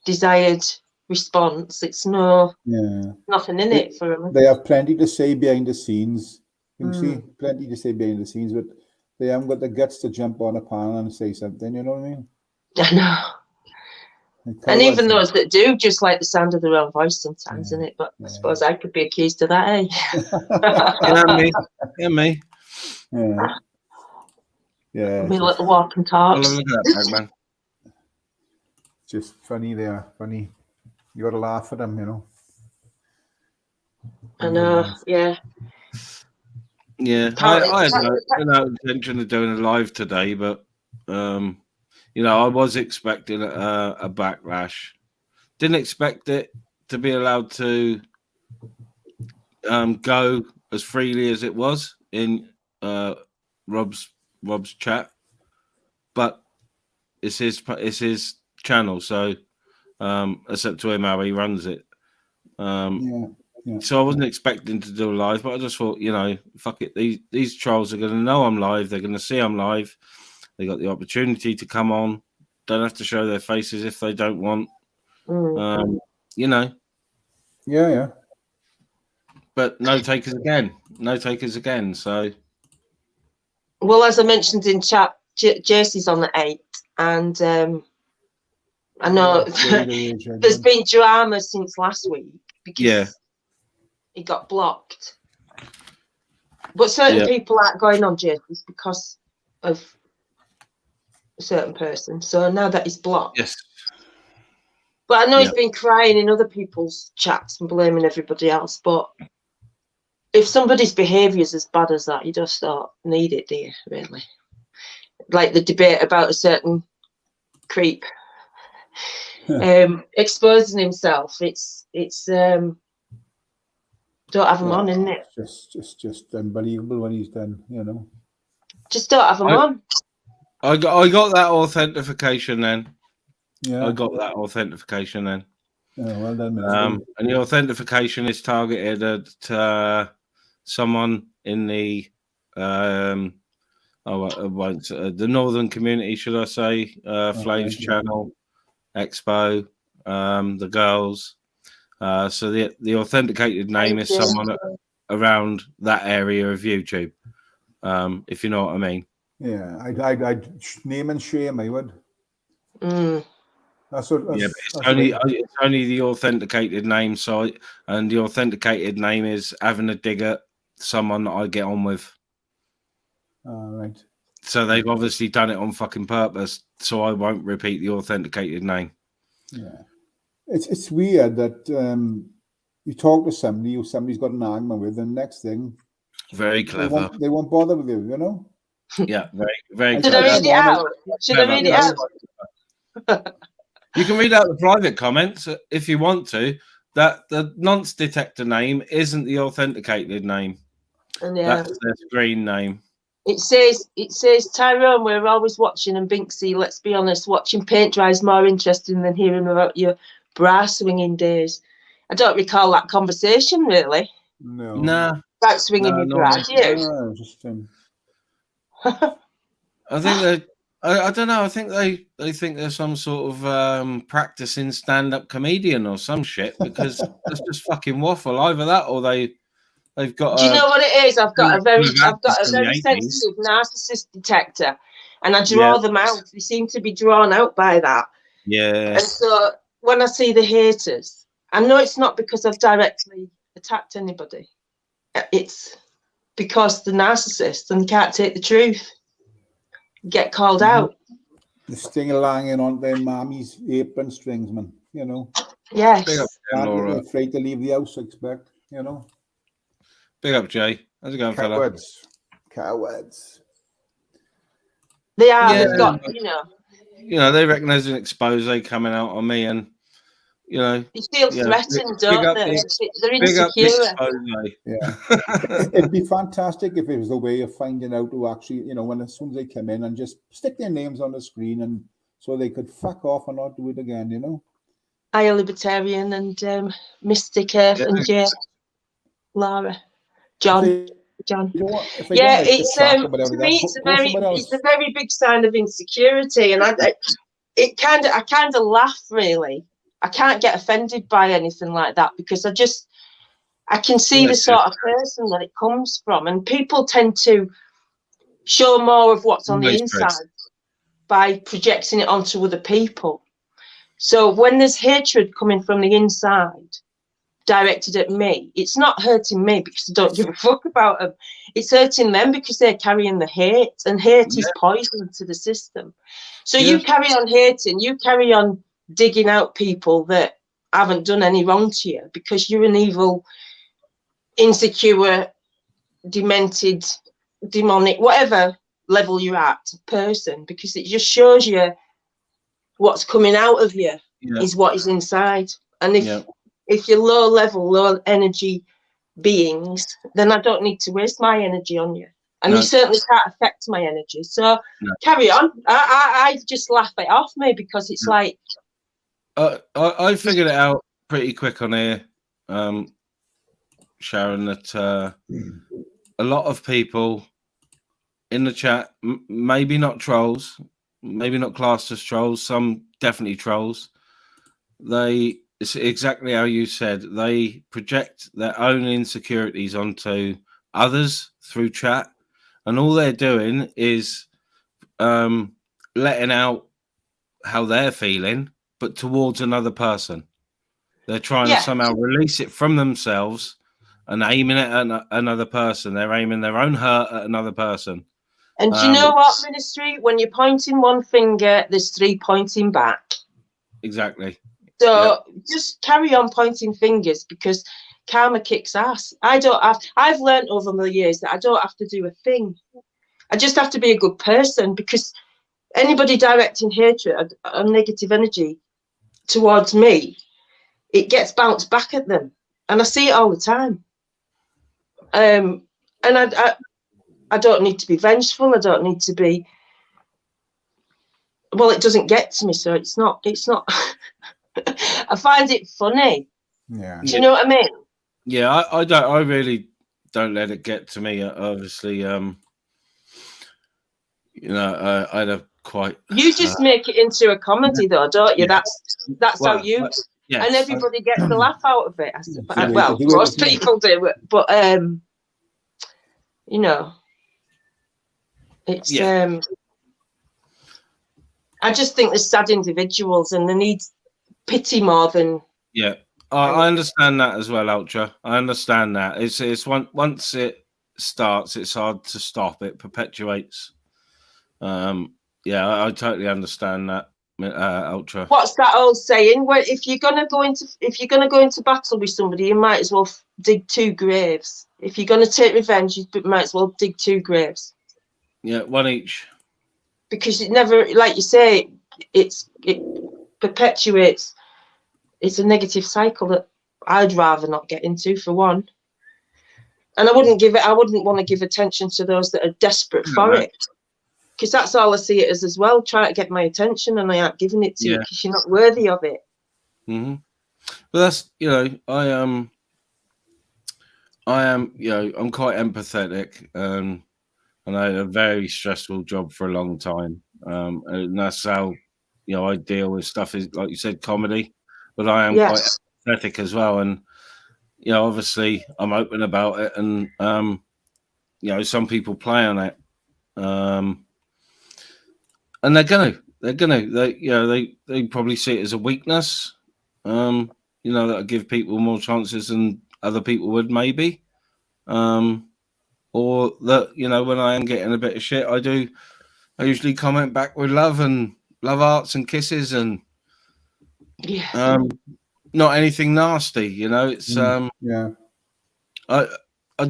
desired response, it's nothing in it for them. They have plenty to say behind the scenes. You see, plenty to say behind the scenes, but they haven't got the guts to jump on a panel and say something. You know what I mean? I know. And even those that do just like the sound of their own voice sometimes, isn't it? But I suppose I could be accused of that, eh? me. Yeah. Me little walk and talk. Look at that, man. Just funny, they are funny. You got to laugh at them, I know, yeah. Yeah, Apparently, I had no intention of doing a live today, but you know, I was expecting a backlash. Didn't expect it to be allowed to go as freely as it was in Rob's chat, but it's his channel, so it's up to him how he runs it. Yeah. So I wasn't expecting to do a live, but I just thought, you know, fuck it. These trolls are going to know I'm live. They're going to see I'm live. They got the opportunity to come on. Don't have to show their faces if they don't want. You know. Yeah. But no takers again. No takers again. So. Well, as I mentioned in chat, JC's on the 8th, and I know there's been drama since last week because he got blocked. But certain people aren't going on JC's because of a certain person. So now that he's blocked. Yes. But I know he's been crying in other people's chats and blaming everybody else. But if somebody's behaviour is as bad as that, you just don't need it, do you, really? Like the debate about a certain creep exposing himself. It's don't have him on, isn't it? Just unbelievable what he's done, you know. Just don't have him on. I got that authentication then. Yeah. I got that authentication then. Yeah, well done. And the authentication is targeted at someone in the the northern community, should I say? Flaves channel, Expo, the girls. So the authenticated name is someone around that area of YouTube, if you know what I mean. Yeah, I'd name and shame. I would. That's it's only the authenticated name site, and the authenticated name is having a dig at someone that I get on with. Right. So they've obviously done it on fucking purpose, so I won't repeat the authenticated name. Yeah, it's weird that you talk to somebody who somebody's got an argument with, and next thing, very clever. They won't bother with you, you know. Yeah, very. Should I read it out? Should I read it out? You can read out the private comments if you want to. That the nonce detector name isn't the authenticated name. That's their screen name. It says Tyrone, we're always watching, and Binksy, let's be honest, watching paint dry is more interesting than hearing about your bra swinging days. I don't recall that conversation really. No. Nah. About swinging your bra, do you? No, just I think I don't know. I think they think they're some sort of practicing stand-up comedian or some shit, because that's just fucking waffle. Either that or they've got. Do you know what it is? I've got a very sensitive narcissist detector, and I draw them out. They seem to be drawn out by that. Yeah. And so when I see the haters, I know it's not because I've directly attacked anybody. It's because the narcissist and can't take the truth. Get called out. The sting hanging on their mommy's apron strings, man. You know. Yes. They're afraid to leave the house, I expect. You know. Big up, Jay. How's it going, fella? Cowards. They are. Yeah. They've got, you know, they reckon there's an expose coming out on me, and you know, you feel threatened, don't they? They're insecure. It'd be fantastic if it was a way of finding out who actually, you know, as soon as they come in and just stick their names on the screen, and so they could fuck off and not do it again, you know. I Libertarian and Mystic Earth and Jay, Lara, John. It's to me it's a very big sign of insecurity, and I kind of laugh really. I can't get offended by anything like that, because I can see the sort of person that it comes from, and people tend to show more of what's on the inside by projecting it onto other people. So when there's hatred coming from the inside directed at me, it's not hurting me because I don't give a fuck about them. It's hurting them because they're carrying the hate, and hate is poison to the system. So you carry on hating, you carry on digging out people that haven't done any wrong to you, because you're an evil, insecure, demented, demonic, whatever level you're at person, because it just shows you what's coming out of you is what is inside. And if you're low level, low energy beings, then I don't need to waste my energy on you. And you certainly can't affect my energy. So carry on. I just laugh it off me, because it's like I figured it out pretty quick on here, Sharon, that a lot of people in the chat, maybe not trolls, maybe not classed as trolls, some definitely trolls, it's exactly how you said, they project their own insecurities onto others through chat, and all they're doing is letting out how they're feeling, but towards another person. They're trying to somehow release it from themselves and aiming it at another person. They're aiming their own hurt at another person. And do you know what, Ministry? When you're pointing one finger, there's three pointing back. Exactly. So just carry on pointing fingers, because karma kicks ass. I've learned over the years that I don't have to do a thing. I just have to be a good person, because anybody directing hatred or negative energy towards me, it gets bounced back at them. And I see it all the time. And I don't need to be vengeful. I don't need to be, well, it doesn't get to me, so it's not I find it funny. Yeah. Do you know what I mean? Yeah, I really don't let it get to me. Obviously, you know, I had a quite. You just make it into a comedy, though, don't you? That's how you. Yes. And everybody gets a laugh out of it. Well, most people do, but you know, it's I just think there's sad individuals, and they need pity more than. Yeah, I understand that as well, Ultra. I understand that. It's once it starts, it's hard to stop. It perpetuates. Yeah, I totally understand that, Ultra. What's that old saying? Where if you're gonna go into battle with somebody, you might as well dig two graves. If you're gonna take revenge, you might as well dig two graves. Yeah, one each. Because it never, like you say, it perpetuates. It's a negative cycle that I'd rather not get into, for one. And I wouldn't want to give attention to those that are desperate for it. Because that's all I see it as well, trying to get my attention, and I aren't giving it to you because you're not worthy of it. Mm-hmm. But that's, you know, I am, you know, I'm quite empathetic, and I had a very stressful job for a long time. And that's how, you know, I deal with stuff, is like you said, comedy, but I am quite empathetic as well. And, you know, obviously I'm open about it, and, you know, some people play on it. And they're gonna, you know, they probably see it as a weakness, you know, that'll give people more chances than other people would, maybe. Or that, you know, when I am getting a bit of shit, I usually comment back with love and love hearts and kisses, and not anything nasty, you know. It's I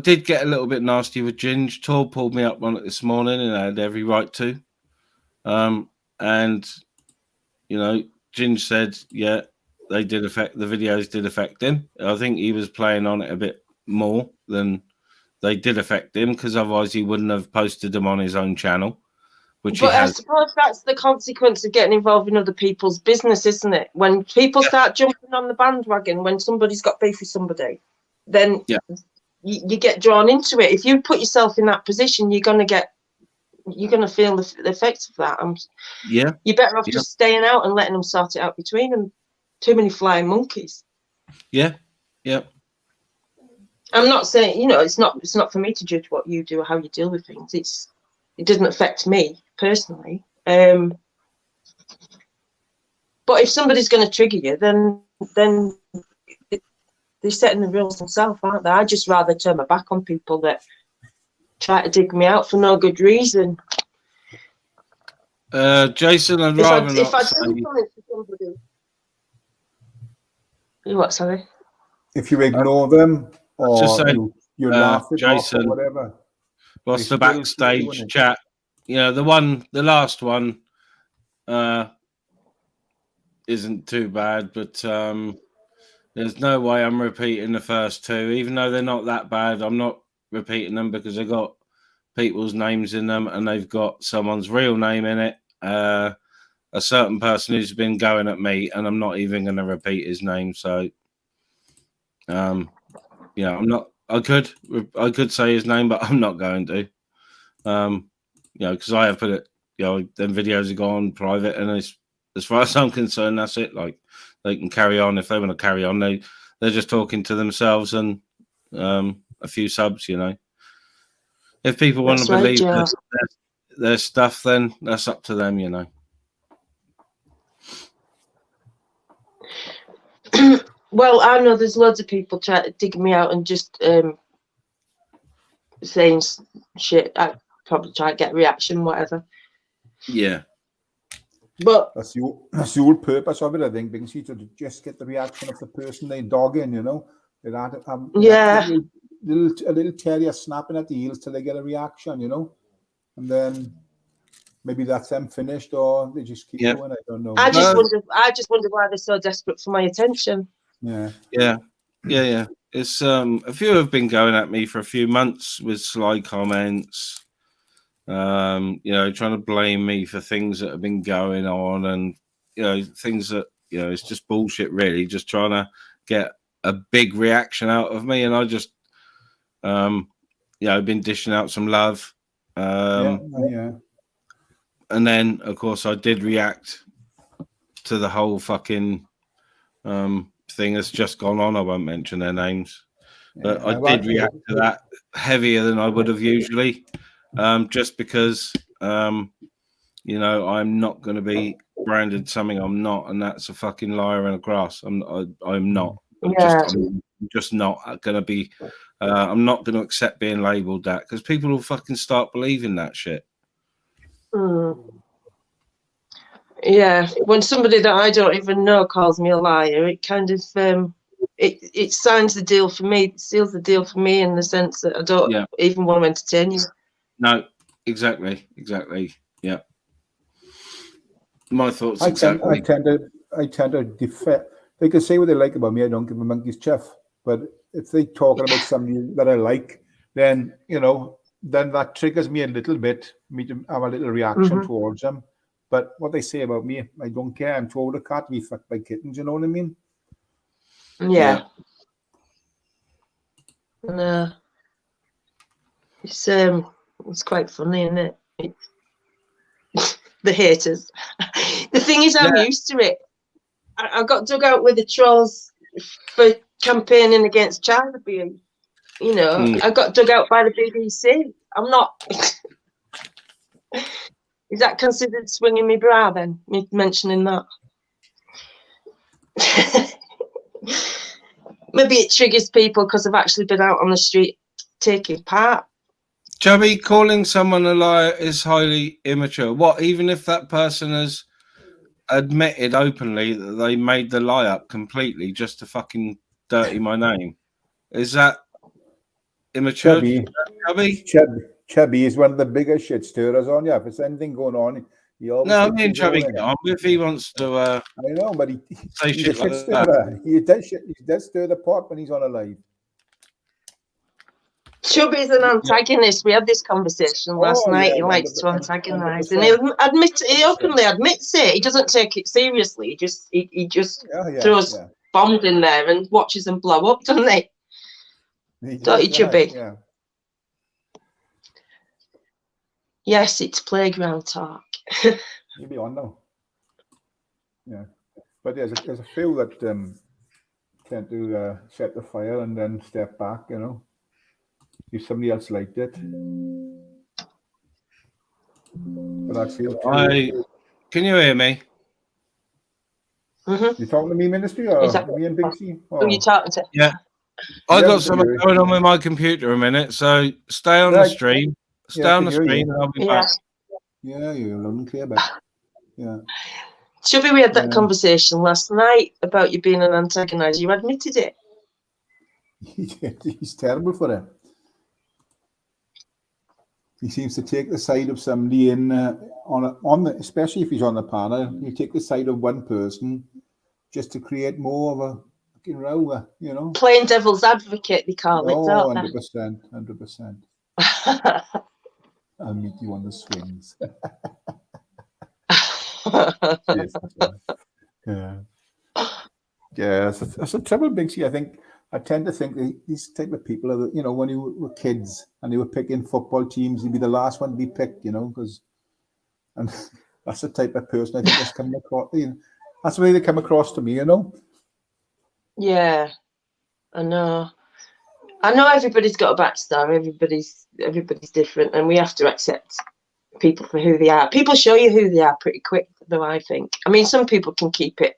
did get a little bit nasty with Ginge. Tor pulled me up on it this morning, and I had every right to. And you know, Ginge said, yeah, the videos did affect him. I think he was playing on it a bit more than they did affect him, because otherwise he wouldn't have posted them on his own channel. But I suppose that's the consequence of getting involved in other people's business, isn't it? When people start jumping on the bandwagon, when somebody's got beef with somebody, then you get drawn into it. If you put yourself in that position, you're going to feel the effects of that. You're better off just staying out and letting them sort it out between them. Too many flying monkeys. Yeah. I'm not saying, you know, it's not for me to judge what you do or how you deal with things. It doesn't affect me personally. But if somebody's going to trigger you, then they're setting the rules themselves, aren't they? I'd just rather turn my back on people that try to dig me out for no good reason. Jason, I'd rather not. If I do something to somebody, what? Sorry. If you ignore them, or just say, you laugh it off Jason, or whatever. what's They the still keep backstage doing it. chat? Yeah, the last one isn't too bad, but there's no way I'm repeating the first two, even though they're not that bad. I'm not repeating them because they got people's names in them and they've got someone's real name in it. A certain person who's been going at me, and I'm not even going to repeat his name. So, yeah, I'm not. I could say his name, but I'm not going to. Because I have put it. Them videos have gone private, and as far as I'm concerned, that's it. Like, they can carry on if they want to carry on. They're just talking to themselves and a few subs. If people want to believe their stuff, then that's up to them. Well, I know there's loads of people trying to dig me out and just saying shit. I probably try to get a reaction, whatever. Yeah. But that's the whole purpose of it, I think, because you to just get the reaction of the person they dogging, yeah. A little terrier snapping at the heels till they get a reaction, and then maybe that's them finished, or they just keep going. I don't know. I just wonder why they're so desperate for my attention. Yeah. It's a few have been going at me for a few months with sly comments, trying to blame me for things that have been going on, and things that it's just bullshit, really, just trying to get a big reaction out of me. And I just I've been dishing out some love. And then, of course, I did react to the whole fucking thing that's just gone on. I won't mention their names, but I did react to that heavier than I would have usually, just because, I'm not going to be branded something I'm not, and that's a fucking liar and a grass. I'm not. I'm just not going to be. I'm not going to accept being labelled that, because people will fucking start believing that shit. Yeah, when somebody that I don't even know calls me a liar, it kind of it signs the deal for me, it seals the deal for me, in the sense that I don't even want to entertain you. No, exactly. Yeah, my thoughts. I tend to defend. They can say what they like about me. I don't give a monkey's chuff. But if they talking about somebody that I like, then then that triggers me a little bit. Me to have a little reaction towards them. But what they say about me, I don't care. I'm told a cat to be fucked by kittens. You know what I mean? Yeah. And it's quite funny, isn't it? The haters. The thing is, I'm used to it. I got dug out with the trolls for campaigning against child abuse. I got dug out by the BBC. I'm not. Is that considered swinging me bra then? Me mentioning that? Maybe it triggers people because I've actually been out on the street taking part. Chubby, calling someone a liar is highly immature. What, even if that person has admitted openly that they made the lie up completely just to fucking dirty my name? Is that immature? Chubby is one of the biggest shit stirrers on you. If there's anything going on, he always. No, me and Chubby get on. If he wants to, I know, but he's a shit like stirrer. He does stir the pot when he's on a live. Chubby's an antagonist. We had this conversation last night. He likes to antagonise, and he openly admits it. He doesn't take it seriously. He just throws bombs in there and watches them blow up, doesn't he? Don't you, Chubby? Yeah. Yes, it's playground talk. You'll be on now. Yeah, but there's a few that can't do set the fire and then step back. If somebody else liked it, but I feel. Can you hear me? You talking to me, Ministry, or me and Big C? Who are you talking to? Yeah. I got something going on with my computer a minute, so stay on the stream. Stay on the stream, and I'll be back. Yeah, you're loud and clear, but yeah. Chubby, we had that conversation last night about you being an antagonizer. You admitted it. He's terrible for it. he seems to take the side of somebody in especially if he's on the panel. He take the side of one person just to create more of a fucking row, you know. Playing devil's advocate, they call it, don't 100%, 100%. I'll meet you on the swings. Yes, yeah. Yeah, that's the trouble, Bigsy. I tend to think these type of people are, you know, when you were kids and they were picking football teams, you'd be the last one to be picked, you know, and that's the type of person I think that's coming across. You know, that's the way they come across to me, you know. Yeah, I know. I know everybody's got a backstory. Everybody's different, and we have to accept people for who they are. People show you who they are pretty quick, though, I think. I mean, some people can keep it.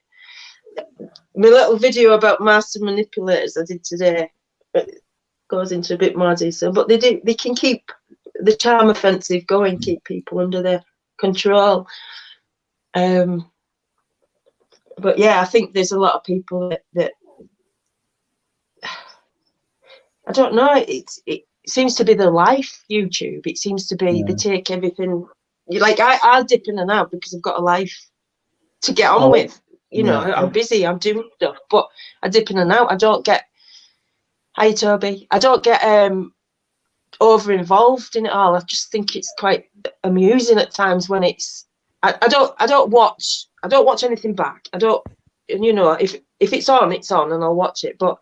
My little video about master manipulators I did today goes into a bit more detail, but they can keep the charm offensive going, keep people under their control. But yeah, I think there's a lot of people that I don't know. It seems to be their life. YouTube. It seems to be they take everything. Like I'll dip in and out because I've got a life to get on with. You know, I'm busy. I'm doing stuff, but I dip in and out. I don't get. Hi, Toby. I don't get over involved in it all. I just think it's quite amusing at times when it's. I don't watch anything back. I don't. And you know, if it's on, it's on, and I'll watch it. But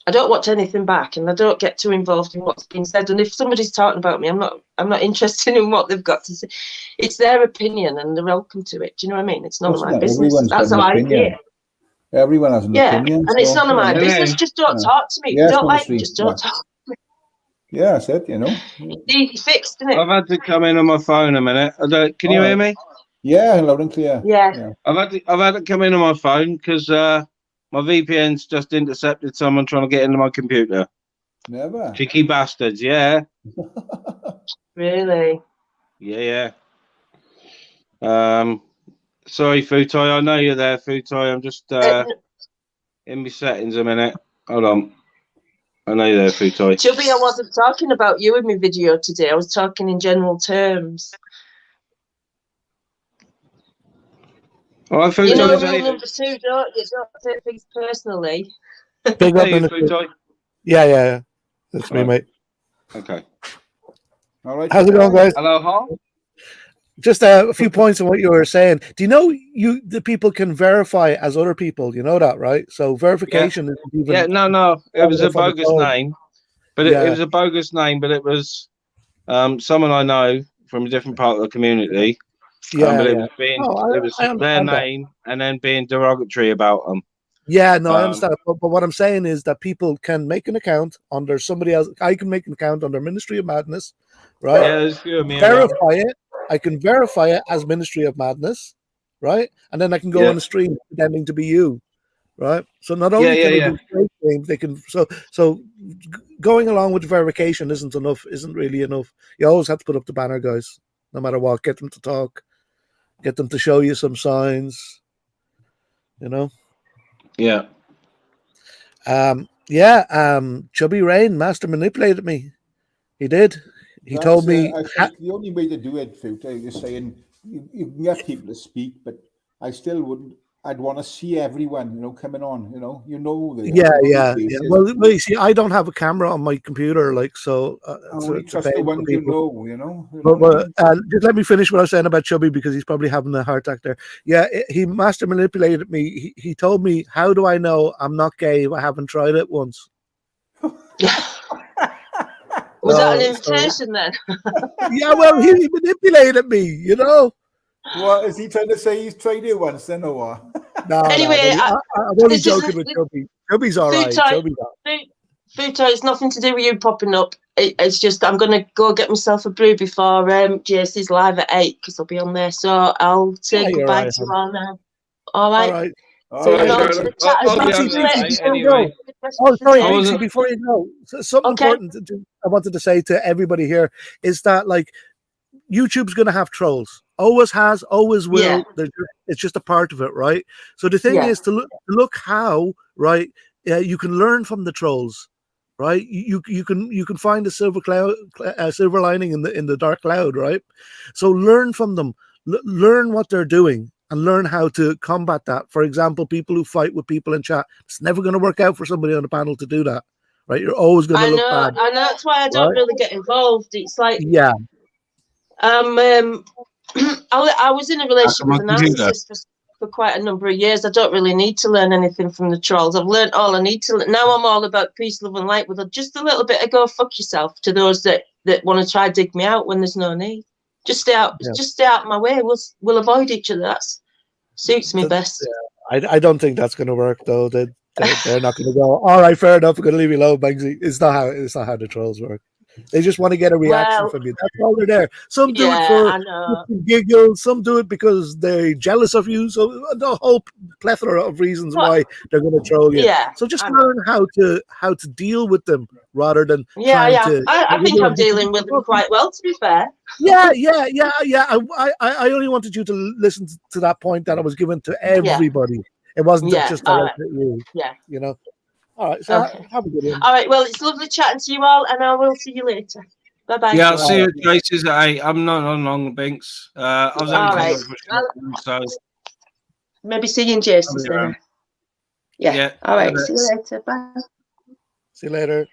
I don't watch anything back, and I don't get too involved in what's being said. And if somebody's talking about me, I'm not interested in what they've got to say. It's their opinion, and they're welcome to it. Do you know what I mean? It's none of my business. That's how I see it. Everyone has an opinion. And it's none of my business. Just don't talk to me. If you don't like me, just don't talk to me. Yeah, that's it, you know. It's easy fixed, isn't it? I've had to come in on my phone a minute. Can you hear me? Yeah, loud and clear. Yeah. I've had to come in on my phone because my VPN's just intercepted someone trying to get into my computer. Never. Cheeky bastards, yeah. Really? Yeah. Sorry, Futai. I know you're there, Futai. I'm just in my settings a minute. Hold on. I know you're there, Futai. Chubby, I wasn't talking about you in my video today. I was talking in general terms. All right, Futai. You know rule number 2, don't you? Don't take things personally. Big up, Futai. Yeah. That's me, mate. Okay. All right. How's it going, guys? Hello, Hall. Just a few points on what you were saying. Do you know the people can verify as other people? You know that, right? So verification is even. No. It was a bogus name, but it was a bogus name, but it was someone I know from a different part of the community. But it was their name and then being derogatory about them. Yeah, no, I understand. But what I'm saying is that people can make an account under somebody else. I can make an account under Ministry of Madness, right? Yeah, there's a few of me. Verify it. I can verify it as Ministry of Madness, right? And then I can go on the stream pretending to be you, right? So not only can they do fake games, they can. So going along with verification isn't really enough. You always have to put up the banner, guys. No matter what, get them to talk, get them to show you some signs, you know. Yeah. Chubby Rain master manipulated me. He did. He told me I think the only way to do it, Futai, is saying you can get people to speak, but I still wouldn't. I'd want to see everyone, you know, coming on. You know. Yeah. Well, you see, I don't have a camera on my computer, like so. Trust the ones you know, you know. But just let me finish what I was saying about Chubby because he's probably having a heart attack there. Yeah, he master manipulated me. He told me, "How do I know I'm not gay if I haven't tried it once?" Was that an invitation then? Yeah, well, he manipulated me, you know. What is he trying to say? He's tried it once, then or what? No, anyway, I'm only joking with Chubby. Chubby's all right. Futai, it's nothing to do with you popping up. It's just I'm going to go get myself a brew before JC's live at 8 because I'll be on there. So I'll say goodbye to you all now. All right. Sorry, before you go, something important I wanted to say to everybody here is that like YouTube's going to have trolls. Always has, always will. Yeah. It's just a part of it, right? So the thing is to look how, right, you can learn from the trolls, right? You can find a silver lining in the dark cloud, right? So learn from them, learn what they're doing, and learn how to combat that. For example, people who fight with people in chat, it's never going to work out for somebody on the panel to do that, right? You're always going to look bad. I know. That's why I don't really get involved. It's like, yeah. I was in a relationship with a narcissist for quite a number of years. I don't really need to learn anything from the trolls. I've learned all I need to learn. Now I'm all about peace, love, and light with just a little bit of go fuck yourself to those that want to try to dig me out when there's no need. Just stay out. Yeah. Just stay out of my way. We'll avoid each other. That suits me best. Yeah. I don't think that's going to work though. They're not going to go, all right, fair enough, we're going to leave you alone, Banksy. It's not how the trolls work. They just want to get a reaction from you. That's why they're there. Some do it for giggles. Some do it because they're jealous of you. So the whole plethora of reasons why they're going to troll you. Yeah, so just learn how to deal with them rather than I think I'm dealing with them quite well, to be fair. Yeah. I only wanted you to listen to that point that I was given to everybody. It wasn't just directed at you. Yeah. You know. All right, so have a good one. All right, well, it's lovely chatting to you all, and I will see you later. Bye-bye. Yeah, I'll see you at Tracy's at 8. I'm not on long, Binks. I was only coming for so maybe see you in Jason's then. Yeah. All right, see you later. Bye. See you later.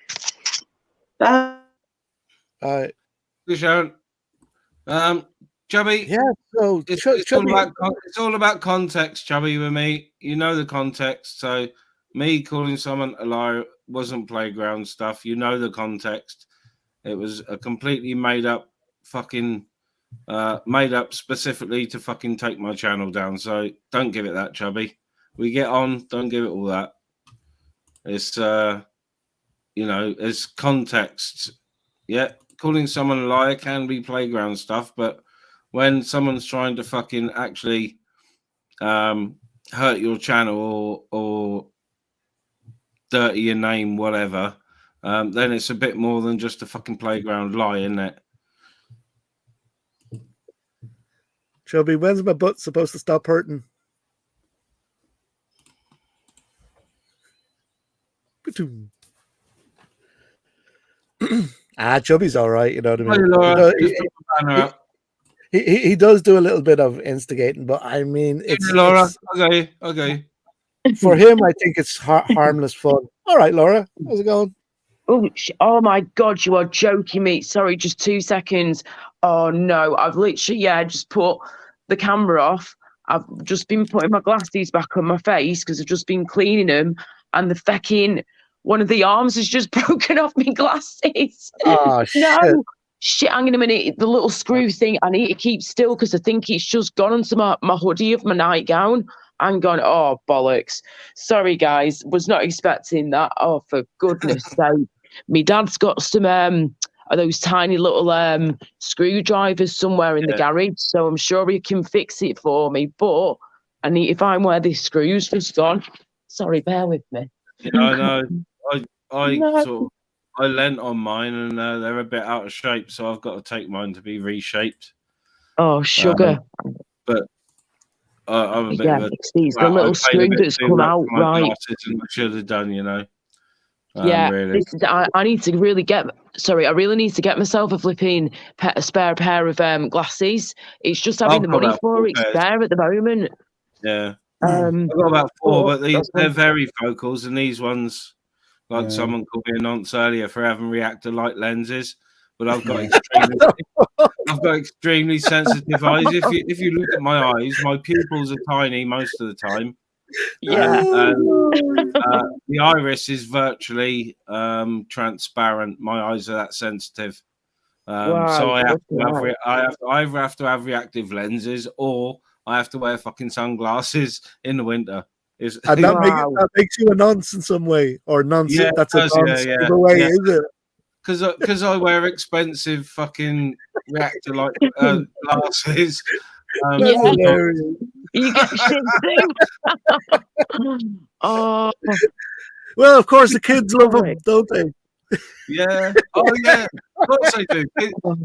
Bye. Bye. Good, Sharon. Chubby. Yeah, so it's all about context, Chubby, with me. You know the context, so me calling someone a liar wasn't playground stuff. You know the context. It was a completely made up specifically to fucking take my channel down. So don't give it that, Chubby. We get on. Don't give it all that. It's it's context. Yeah, calling someone a liar can be playground stuff, but when someone's trying to fucking actually hurt your channel or dirty your name, whatever, then it's a bit more than just a fucking playground lie, isn't it? Chubby, when's my butt supposed to stop hurting? Chubby's all right, you know what I mean? He does do a little bit of instigating, but I mean, it's Laura. Okay. For him, I think it's harmless fun. All right, Laura, how's it going? Oh my God, you are joking me. Sorry, just 2 seconds. Oh no, I've literally, just put the camera off. I've just been putting my glasses back on my face because I've just been cleaning them, and the fecking one of the arms has just broken off my glasses. Oh, no. Shit, hang on a minute. The little screw thing, I need to keep still because I think it's just gone onto my hoodie of my nightgown. I'm going, oh, bollocks. Sorry, guys. Was not expecting that. Oh, for goodness sake. My dad's got some of those tiny little screwdrivers somewhere in the garage, so I'm sure he can fix it for me. But I need to find where this screw's just gone. Sorry, bear with me. I know. I lent on mine and they're a bit out of shape, so I've got to take mine to be reshaped. Oh, sugar. But I'm a bit of a... It's the little screw that's come out, right? I should have done, you know. Really. I need to really I really need to get myself a flipping spare pair of glasses. It's just having the money for it spare at the moment. Yeah. I've got about 4, but they're very focals, and these ones, like someone called me a nonce earlier for having reactor light lenses, but I've got extremely sensitive eyes. If you look at my eyes, my pupils are tiny most of the time. Yeah. The iris is virtually transparent. My eyes are that sensitive. So I either have to have reactive lenses, or I have to wear fucking sunglasses in the winter. And that makes you a nonce in some way, or nonce. Yeah, that's a nonce in a way, is it? Because I wear expensive fucking reactor light glasses. You get shit too. Oh. Well, of course, the kids love them, don't they? Yeah. Oh, yeah. Of course they do.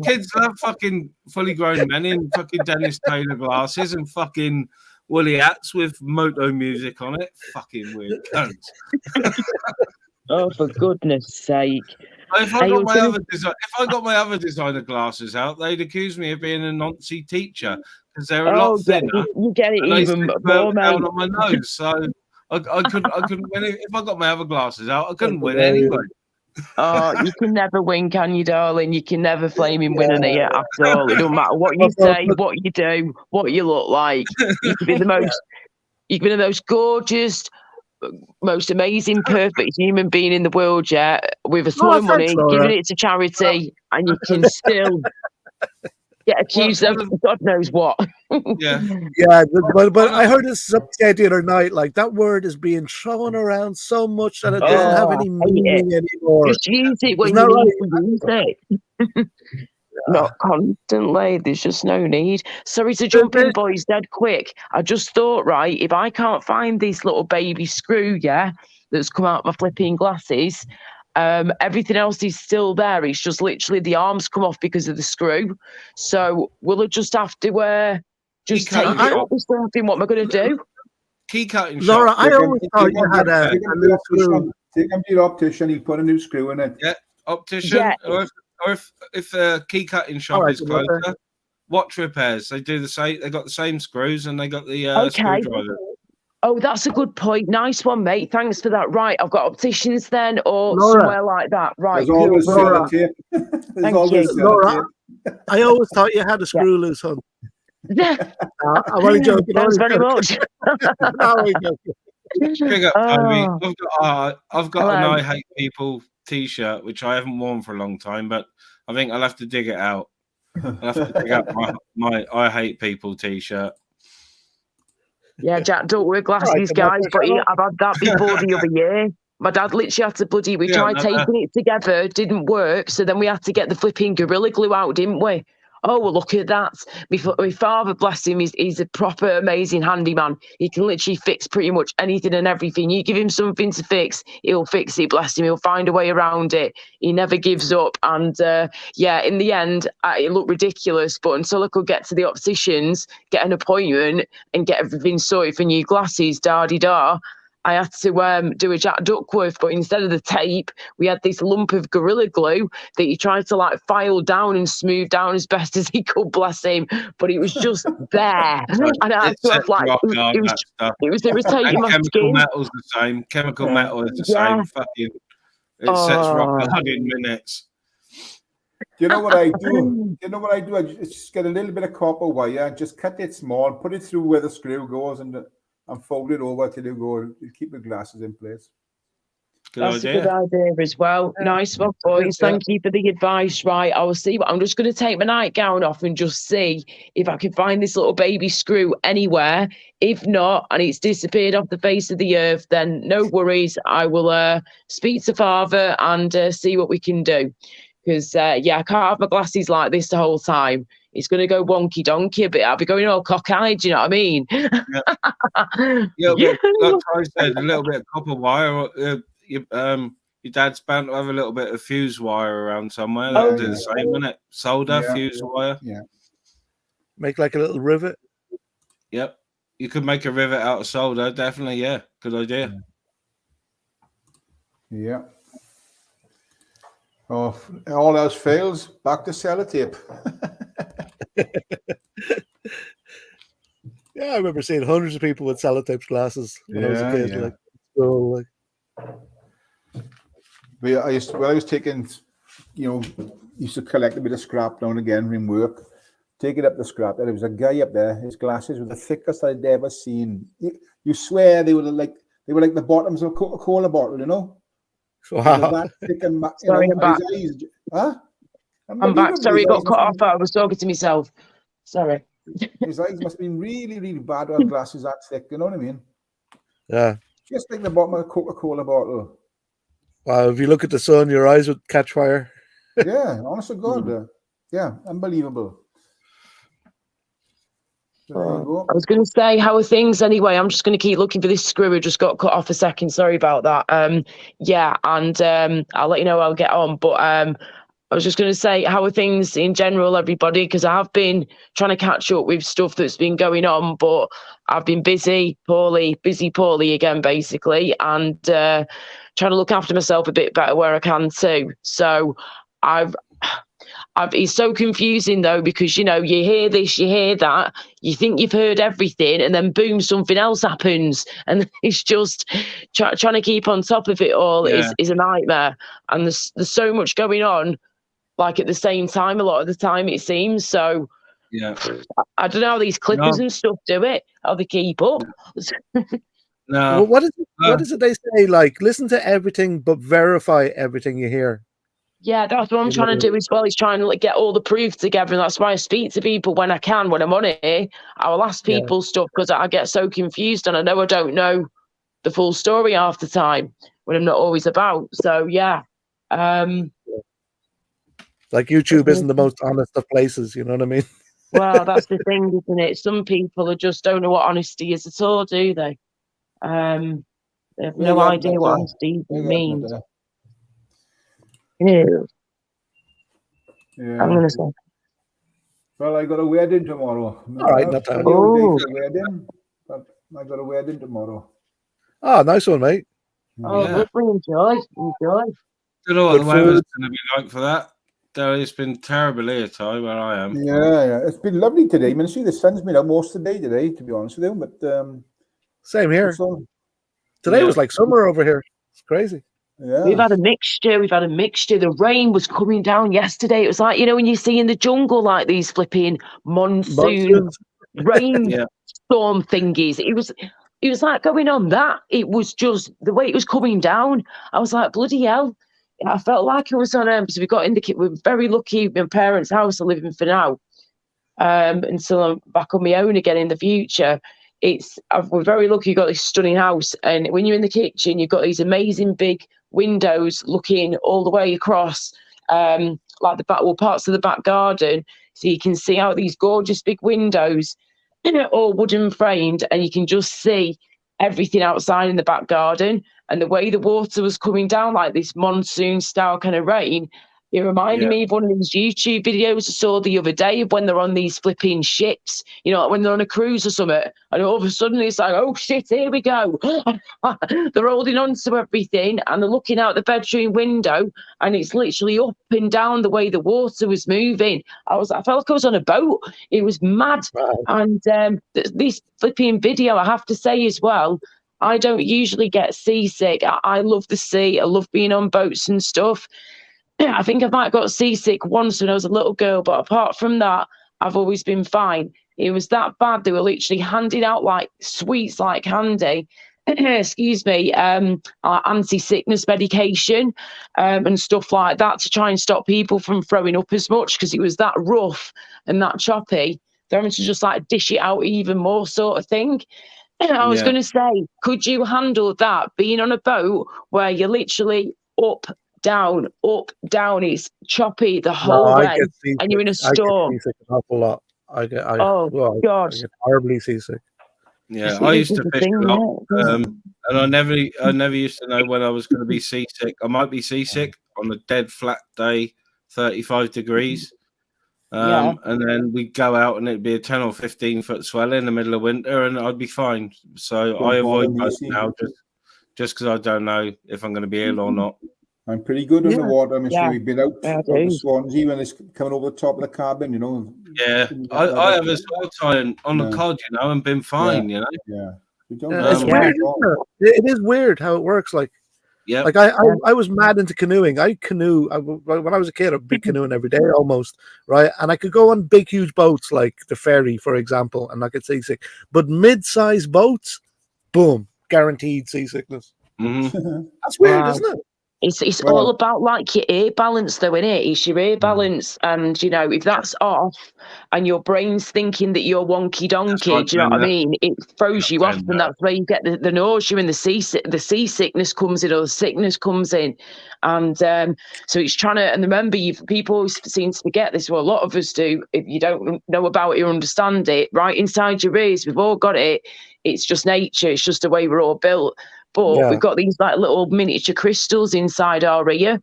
Kids love fucking fully grown men in fucking Dennis Taylor glasses and fucking woolly hats with moto music on it. Fucking weird cunts. Oh, for goodness sake! If I got my other designer glasses out, they'd accuse me of being a Nazi teacher because they're a lot thinner. You get it and they even sit more, mate. down on my nose, so I couldn't win it. If I got my other glasses out, I couldn't win anyway. Oh, you can never win, can you, darling? You can never flaming win an ear at all. It don't matter what you say, what you do, what you look like. You can be the most gorgeous, most amazing, perfect human being in the world, yeah, with a sum of money, giving it to charity, and you can still get accused of God knows what. Yeah. But I heard this said the other night, like that word is being thrown around so much that it doesn't have any meaning anymore. Just use it when you need to use it. Not constantly. There's just no need. Sorry to jump in, boys, dead quick. I just thought, right, if I can't find this little baby screw, that's come out of my flipping glasses, everything else is still there. It's just literally the arms come off because of the screw. So we'll just have to just take it up with something. What am I going to do? Key cutting shop. Laura, I always thought you had a new screw. Take him to your optician. He'll put a new screw in it. Yeah, optician. Yeah. Or if a key cutting shop is closer, watch repairs. They do the same. They got the same screws and they got the screwdriver. Oh, that's a good point. Nice one, mate. Thanks for that. Right, I've got opticians then, or somewhere like that. Right, there's always sellotape. Thank you, Laura. I always thought you had a screw loose, hon. I'm only joking. Thanks very much. Big up, Toby. I've got an I Hate People T-shirt, which I haven't worn for a long time, but I think I'll have to dig it out. I'll have to dig out my I Hate People T-shirt. Yeah, Jack, don't wear glasses, guys, but I've had that before the other year. My dad literally had to we tried taping it together, didn't work, so then we had to get the flipping Gorilla Glue out, didn't we? Oh, well, look at that. My father, bless him, he's a proper amazing handyman. He can literally fix pretty much anything and everything. You give him something to fix, he'll fix it, bless him. He'll find a way around it. He never gives up. And, in the end, it looked ridiculous. But until I could get to the opticians, get an appointment and get everything sorted for new glasses, da-de-da, I had to do a Jack Duckworth, but instead of the tape, we had this lump of Gorilla Glue that he tried to file down and smooth down as best as he could, bless him. But it was just there, and I had to have it was irritating my chemical skin. Metal's the same. Chemical metal is the same. Fucking, it sets rock hard in minutes. Do you know what I do? I just get a little bit of copper wire, just cut it small, put it through where the screw goes, and fold it over till you go. Keep the glasses in place. That's a good idea as well. Nice one, boys. Thank you for the advice. Right, I will see. I'm just going to take my nightgown off and just see if I can find this little baby screw anywhere. If not, and it's disappeared off the face of the earth, then no worries. I will speak to Father and see what we can do. Because, I can't have my glasses like this the whole time. It's going to go wonky donkey a bit. I'll be going all cockeyed, do you know what I mean? Like I said, a little bit of copper wire. Your dad's bound to have a little bit of fuse wire around somewhere. That'll do the same, won't it? Solder, fuse wire. Yeah. Make like a little rivet. Yep. You could make a rivet out of solder, definitely, yeah. Good idea. Yeah. Oh, all else fails, back to sellotape. Yeah, I remember seeing hundreds of people with sellotape glasses when I was a kid. I was taking, used to collect a bit of scrap now and again from work. Take it up the scrap. And there was a guy up there. His glasses were the thickest I'd ever seen. You swear they were like the bottoms of a Coca-Cola bottle, you know. Wow. That thick and, sorry, I'm back. I'm back. Sorry, got cut off. I was talking to myself. Sorry. His eyes must have been really, really bad with glasses that thick. You know what I mean? Yeah. Just like the bottom of a Coca-Cola bottle. Wow, if you look at the sun, your eyes would catch fire. Yeah, honest to God. Yeah, unbelievable. I was going to say, how are things anyway? I'm just going to keep looking for this screw. It just got cut off a second. Sorry about that. And I'll let you know how I'll get on. But I was just going to say, how are things in general, everybody? Because I have been trying to catch up with stuff that's been going on, but I've been busy poorly again, basically. And trying to look after myself a bit better where I can too. So it's so confusing though, because you hear this, you hear that, you think you've heard everything, and then boom, something else happens, and it's just trying to keep on top of it all is a nightmare. And there's so much going on, like at the same time a lot of the time it seems. So I don't know how these clippers and stuff do it, how they keep up. No. Well, what is it they say? Like, listen to everything, but verify everything you hear. Yeah, that's what I'm trying to do as well. Is trying to get all the proof together, and that's why I speak to people when I can. When I'm on it, I will ask people stuff, because I get so confused, and I know I don't know the full story half the time when I'm not always about. So like YouTube isn't the most honest of places, you know what I mean? Well, that's the thing, isn't it? Some people just don't know what honesty is at all, do they? They have no idea what honesty means. Yeah. I'm gonna say. Well, I got a wedding tomorrow. All right, not bad. Wedding, but I got a wedding tomorrow. Oh, nice one, mate. Lovely. Enjoy. Don't know what the weather's going to be like for that. It's been terrible here, Ty, where I am. Yeah. It's been lovely today. I mean, see, the sun's been out most of the day today, to be honest with you. But same here. Today was like summer over here. It's crazy. Yeah. We've had a mixture. The rain was coming down yesterday. It was like, when you see in the jungle, like these flipping monsoon rain storm thingies. It was like going on that. It was just the way it was coming down. I was like, bloody hell. I felt like I was on because we got in we're very lucky. My parents' house I live in for now. Until I'm back on my own again in the future. We're very lucky. You've got this stunning house, and when you're in the kitchen, you've got these amazing big windows looking all the way across, like parts of the back garden, so you can see out these gorgeous big windows, all wooden framed, and you can just see everything outside in the back garden. And the way the water was coming down, like this monsoon style kind of rain, it reminded me of one of these YouTube videos I saw the other day of when they're on these flipping ships, like when they're on a cruise or something, and all of a sudden it's like, oh shit, here we go. They're holding on to everything, and they're looking out the bedroom window, and it's literally up and down the way the water was moving. I felt like I was on a boat. It was mad. Wow. And this flipping video, I have to say as well, I don't usually get seasick. I love the sea. I love being on boats and stuff. I think I might have got seasick once when I was a little girl, but apart from that, I've always been fine. It was that bad. They were literally handing out like sweets, like candy, excuse me, anti-sickness medication and stuff like that to try and stop people from throwing up as much, because it was that rough and that choppy. They're having to just like dish it out even more sort of thing. I was going to say, could you handle that being on a boat where you're literally up, down, it's choppy the whole way, and you're in a storm? I get seasick an awful lot. I get horribly seasick. Yeah, I used to fish a lot, and I never used to know when I was going to be seasick. I might be seasick on a dead flat day, 35 degrees, and then we'd go out and it'd be a 10 or 15 foot swell in the middle of winter, and I'd be fine. So I avoid boats now just because I don't know if I'm going to be ill or not. I'm pretty good on the water. I mean, we've been out of Swansea when it's coming over the top of the cabin, Yeah, I have as well, tying on the cod, and been fine, Yeah. It's weird, isn't it? It is weird how it works. Like, like I was mad into canoeing. I canoe when I was a kid. I'd be canoeing every day almost, right? And I could go on big, huge boats like the ferry, for example, and I could seasick. But mid-sized boats, boom, guaranteed seasickness. Mm-hmm. That's weird, isn't it? It's all about like your air balance, though, isn't it? It's your air balance, and if that's off, and your brain's thinking that you're wonky donkey, do you know what I mean? It throws you off, and that's where you get the nausea and the seasickness comes in, or the sickness comes in, and so it's trying to. And remember, people always seem to forget this. Well, a lot of us do. If you don't know about it or understand it, right inside your ears, we've all got it. It's just nature. It's just the way we're all built. But we've got these like little miniature crystals inside our ear.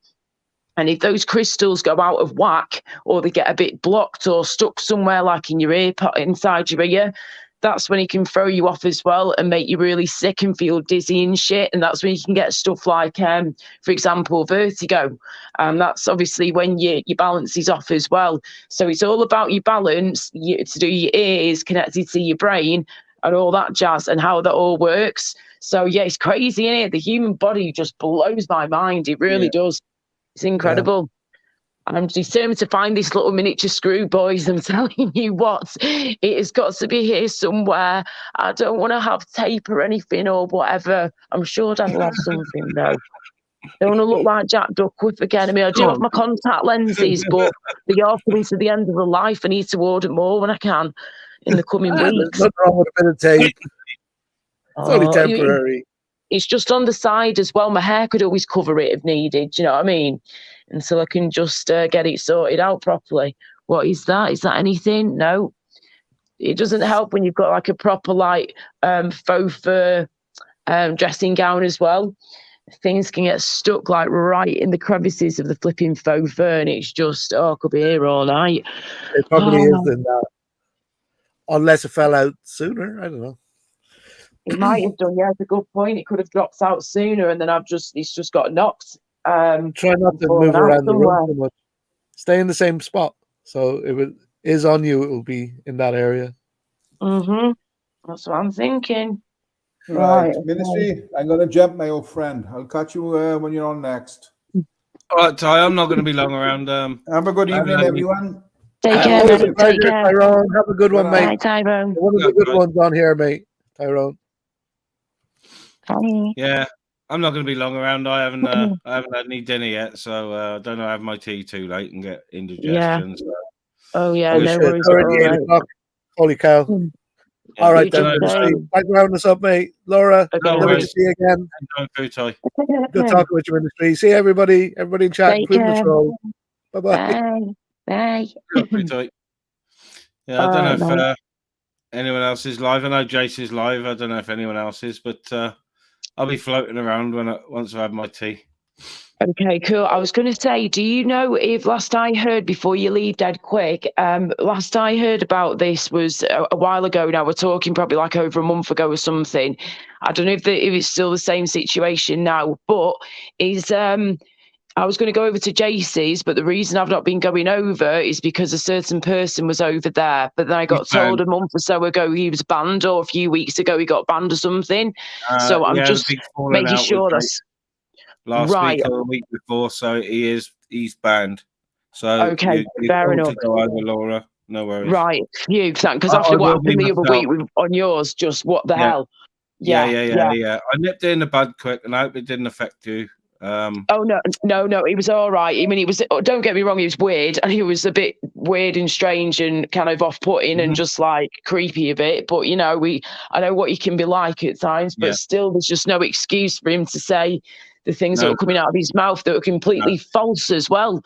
And if those crystals go out of whack, or they get a bit blocked or stuck somewhere like in your ear, inside your ear, that's when he can throw you off as well and make you really sick and feel dizzy and shit. And that's when you can get stuff like, for example, vertigo. And that's obviously when your balance is off as well. So it's all about your balance, to do your ears connected to your brain and all that jazz and how that all works. So yeah, it's crazy, isn't it? The human body just blows my mind. It really does. It's incredible. I'm determined to find this little miniature screw, boys. I'm telling you what, it has got to be here somewhere. I don't want to have tape or anything or whatever. I'm sure Dad will have something though. I don't want to look like Jack Duckworth again. I mean, I do have my contact lenses, but they are coming to the end of the life. I need to order more when I can in the coming weeks. There's nothing wrong with a bit of tape. It's only temporary. It's just on the side as well. My hair could always cover it if needed. Do you know what I mean? Until I can just get it sorted out properly. What is that? Is that anything? No. It doesn't help when you've got like a proper like faux fur dressing gown as well. Things can get stuck like right in the crevices of the flipping faux fur, and it's just, I could be here all night. It probably is in that. Unless it fell out sooner. I don't know. It might have done, yeah, it's a good point. It could have dropped out sooner, and then it's just got knocked. Try not to move around the room too much. Stay in the same spot. So if it is on you, it will be in that area. That's what I'm thinking. Right, Ministry, I'm going to jump, my old friend. I'll catch you when you're on next. All right, Ty, I'm not going to be long around. Have a good evening, everyone. Take care, take care. Tyrone. Have a good one, mate. Bye, Tyrone. One of the good ones on here, mate. Tyrone. Bye. Yeah, I'm not going to be long around. I haven't had any dinner yet, so I don't know. I have my tea too late and get indigestion. Yeah. So. Oh yeah, no worries. Already 8 o'clock. Holy cow! Yeah, all right, then. Thanks for having us up, mate. Laura, lovely to see you again. Good talking with you, Ministry. See everybody in chat, including the troll. Bye-bye. Bye. Yeah, I don't know if anyone else is live. I know Jace is live. I don't know if anyone else is, but I'll be floating around once I've had my tea. Okay, cool. I was going to say, do you know if last I heard, before you leave dead quick, last I heard about this was a while ago now. We're talking probably like over a month ago or something. I don't know if it's still the same situation now, but I was going to go over to Jace's, but the reason I've not been going over is because a certain person was over there. But then I got told a month or so ago he was banned, or a few weeks ago he got banned or something. So I'm just making sure that's last week or the week before. So he's banned. So okay, fair enough. Go over, Laura. No worries. Right, you because after what happened the other week on yours, just what the hell? Yeah. I nipped it in the bud quick, and I hope it didn't affect you. Oh no, it was all right. I mean, it was, don't get me wrong, it was weird, and it was a bit weird and strange and kind of off-putting and just like creepy a bit, but you know, I know what he can be like at times, but still there's just no excuse for him to say the things that were coming out of his mouth that were completely false as well.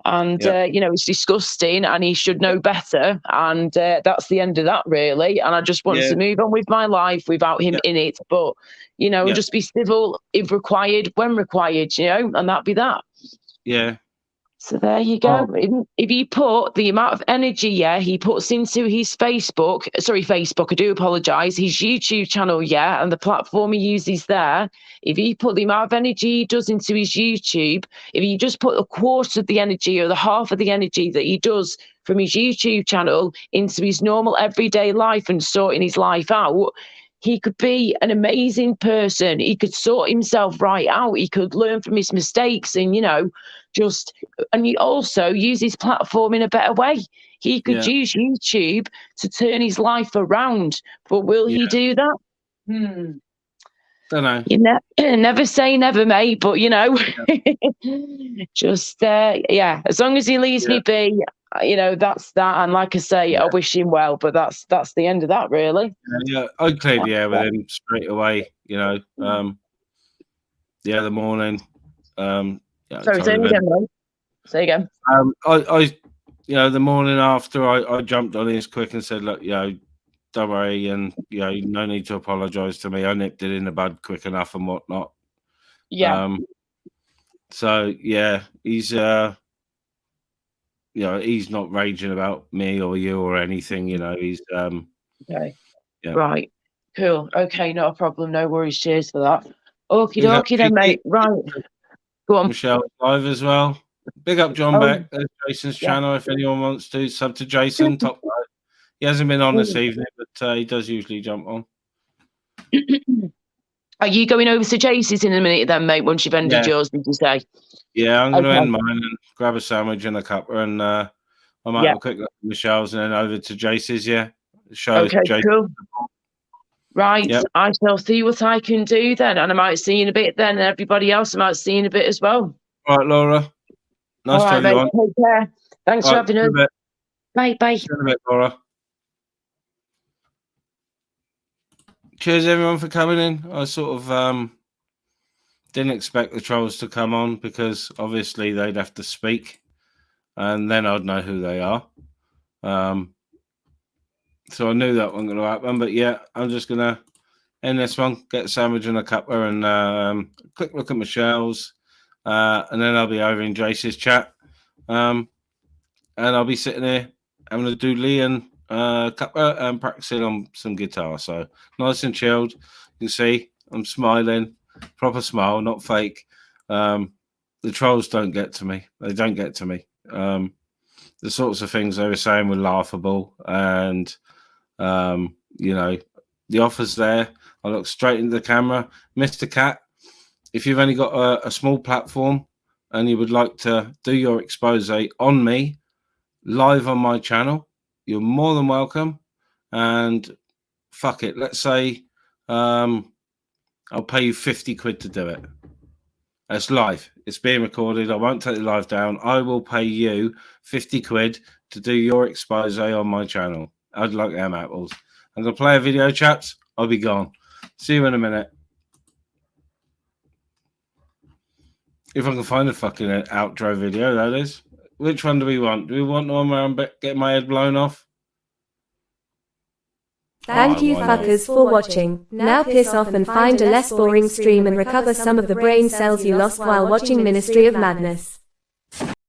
And you know, it's disgusting, and he should know better. And that's the end of that, really. And I just want to move on with my life without him in it. But you know, just be civil if required, when required. You know, and that'd be that. Yeah. So there you go. If you put the amount of energy, he puts into his Facebook, I do apologise, his YouTube channel, and the platform he uses there, if he put the amount of energy he does into his YouTube, if you just put a quarter of the energy or the half of the energy that he does from his YouTube channel into his normal everyday life and sorting his life out, he could be an amazing person. He could sort himself right out. He could learn from his mistakes and, you know, and he also use his platform in a better way. He could use YouTube to turn his life around. But will he do that? Don't know. You never say never, mate. But, you know, just, as long as he leaves me be, you know, that's that. And like I say, I wish him well, but that's the end of that, really. Yeah, I cleared the air with him straight away, you know. The other morning. Sorry, say again, mate. Say again. I you know, the morning after I jumped on his quick and said, look, you know, don't worry, and you know, no need to apologise to me. I nipped it in the bud quick enough and whatnot. Yeah. So he's you know, he's not raging about me or you or anything, you know, he's okay. Yeah. Right. Cool. Okay, not a problem. No worries. Cheers for that. Okie dokie then, mate. Right. Go on. Michelle live as well. Big up John Beck. There's Jason's channel. If anyone wants to sub to Jason, top guy. He hasn't been on this evening, but he does usually jump on. Are you going over to Jason's in a minute then, mate, once you've ended yours, did you say? Yeah, I'm going to end mine and grab a sandwich and a cuppa, and I might have a quick look at Michelle's and then over to Jason's, Cool. Right, I shall see what I can do then, and I might see you in a bit then, and everybody else I might see you in a bit as well. All right, Laura. Nice to have you on. Take care. Thanks for having us. Bye. See you in a bit, Laura. Cheers, everyone, for coming in. I sort of didn't expect the trolls to come on because obviously they'd have to speak, and then I'd know who they are. So I knew that wasn't going to happen. But yeah, I'm just going to end this one, get a sandwich and a cuppa, and quick look at Michelle's, and then I'll be over in Jace's chat, and I'll be sitting here having a doodly and cuppa and practicing on some guitar. So nice and chilled. You can see I'm smiling, proper smile, not fake. The trolls don't get to me. They don't get to me. The sorts of things they were saying were laughable, and you know, the offer's there. I look straight into the camera. Mr. Cat, if you've only got a small platform and you would like to do your expose on me live on my channel, you're more than welcome. And fuck it, let's say I'll pay you 50 quid to do it. It's live. It's being recorded. I won't take the live down. I will pay you 50 quid to do your expose on my channel. I'd like them apples. I'm going to play a video, chaps. I'll be gone. See you in a minute. If I can find a fucking outro video, that is. Which one do we want? Do we want the one where I'm getting my head blown off? Thank you fuckers for watching. Now piss off and find a less boring stream and recover some of the brain cells you lost while watching Ministry of Madness.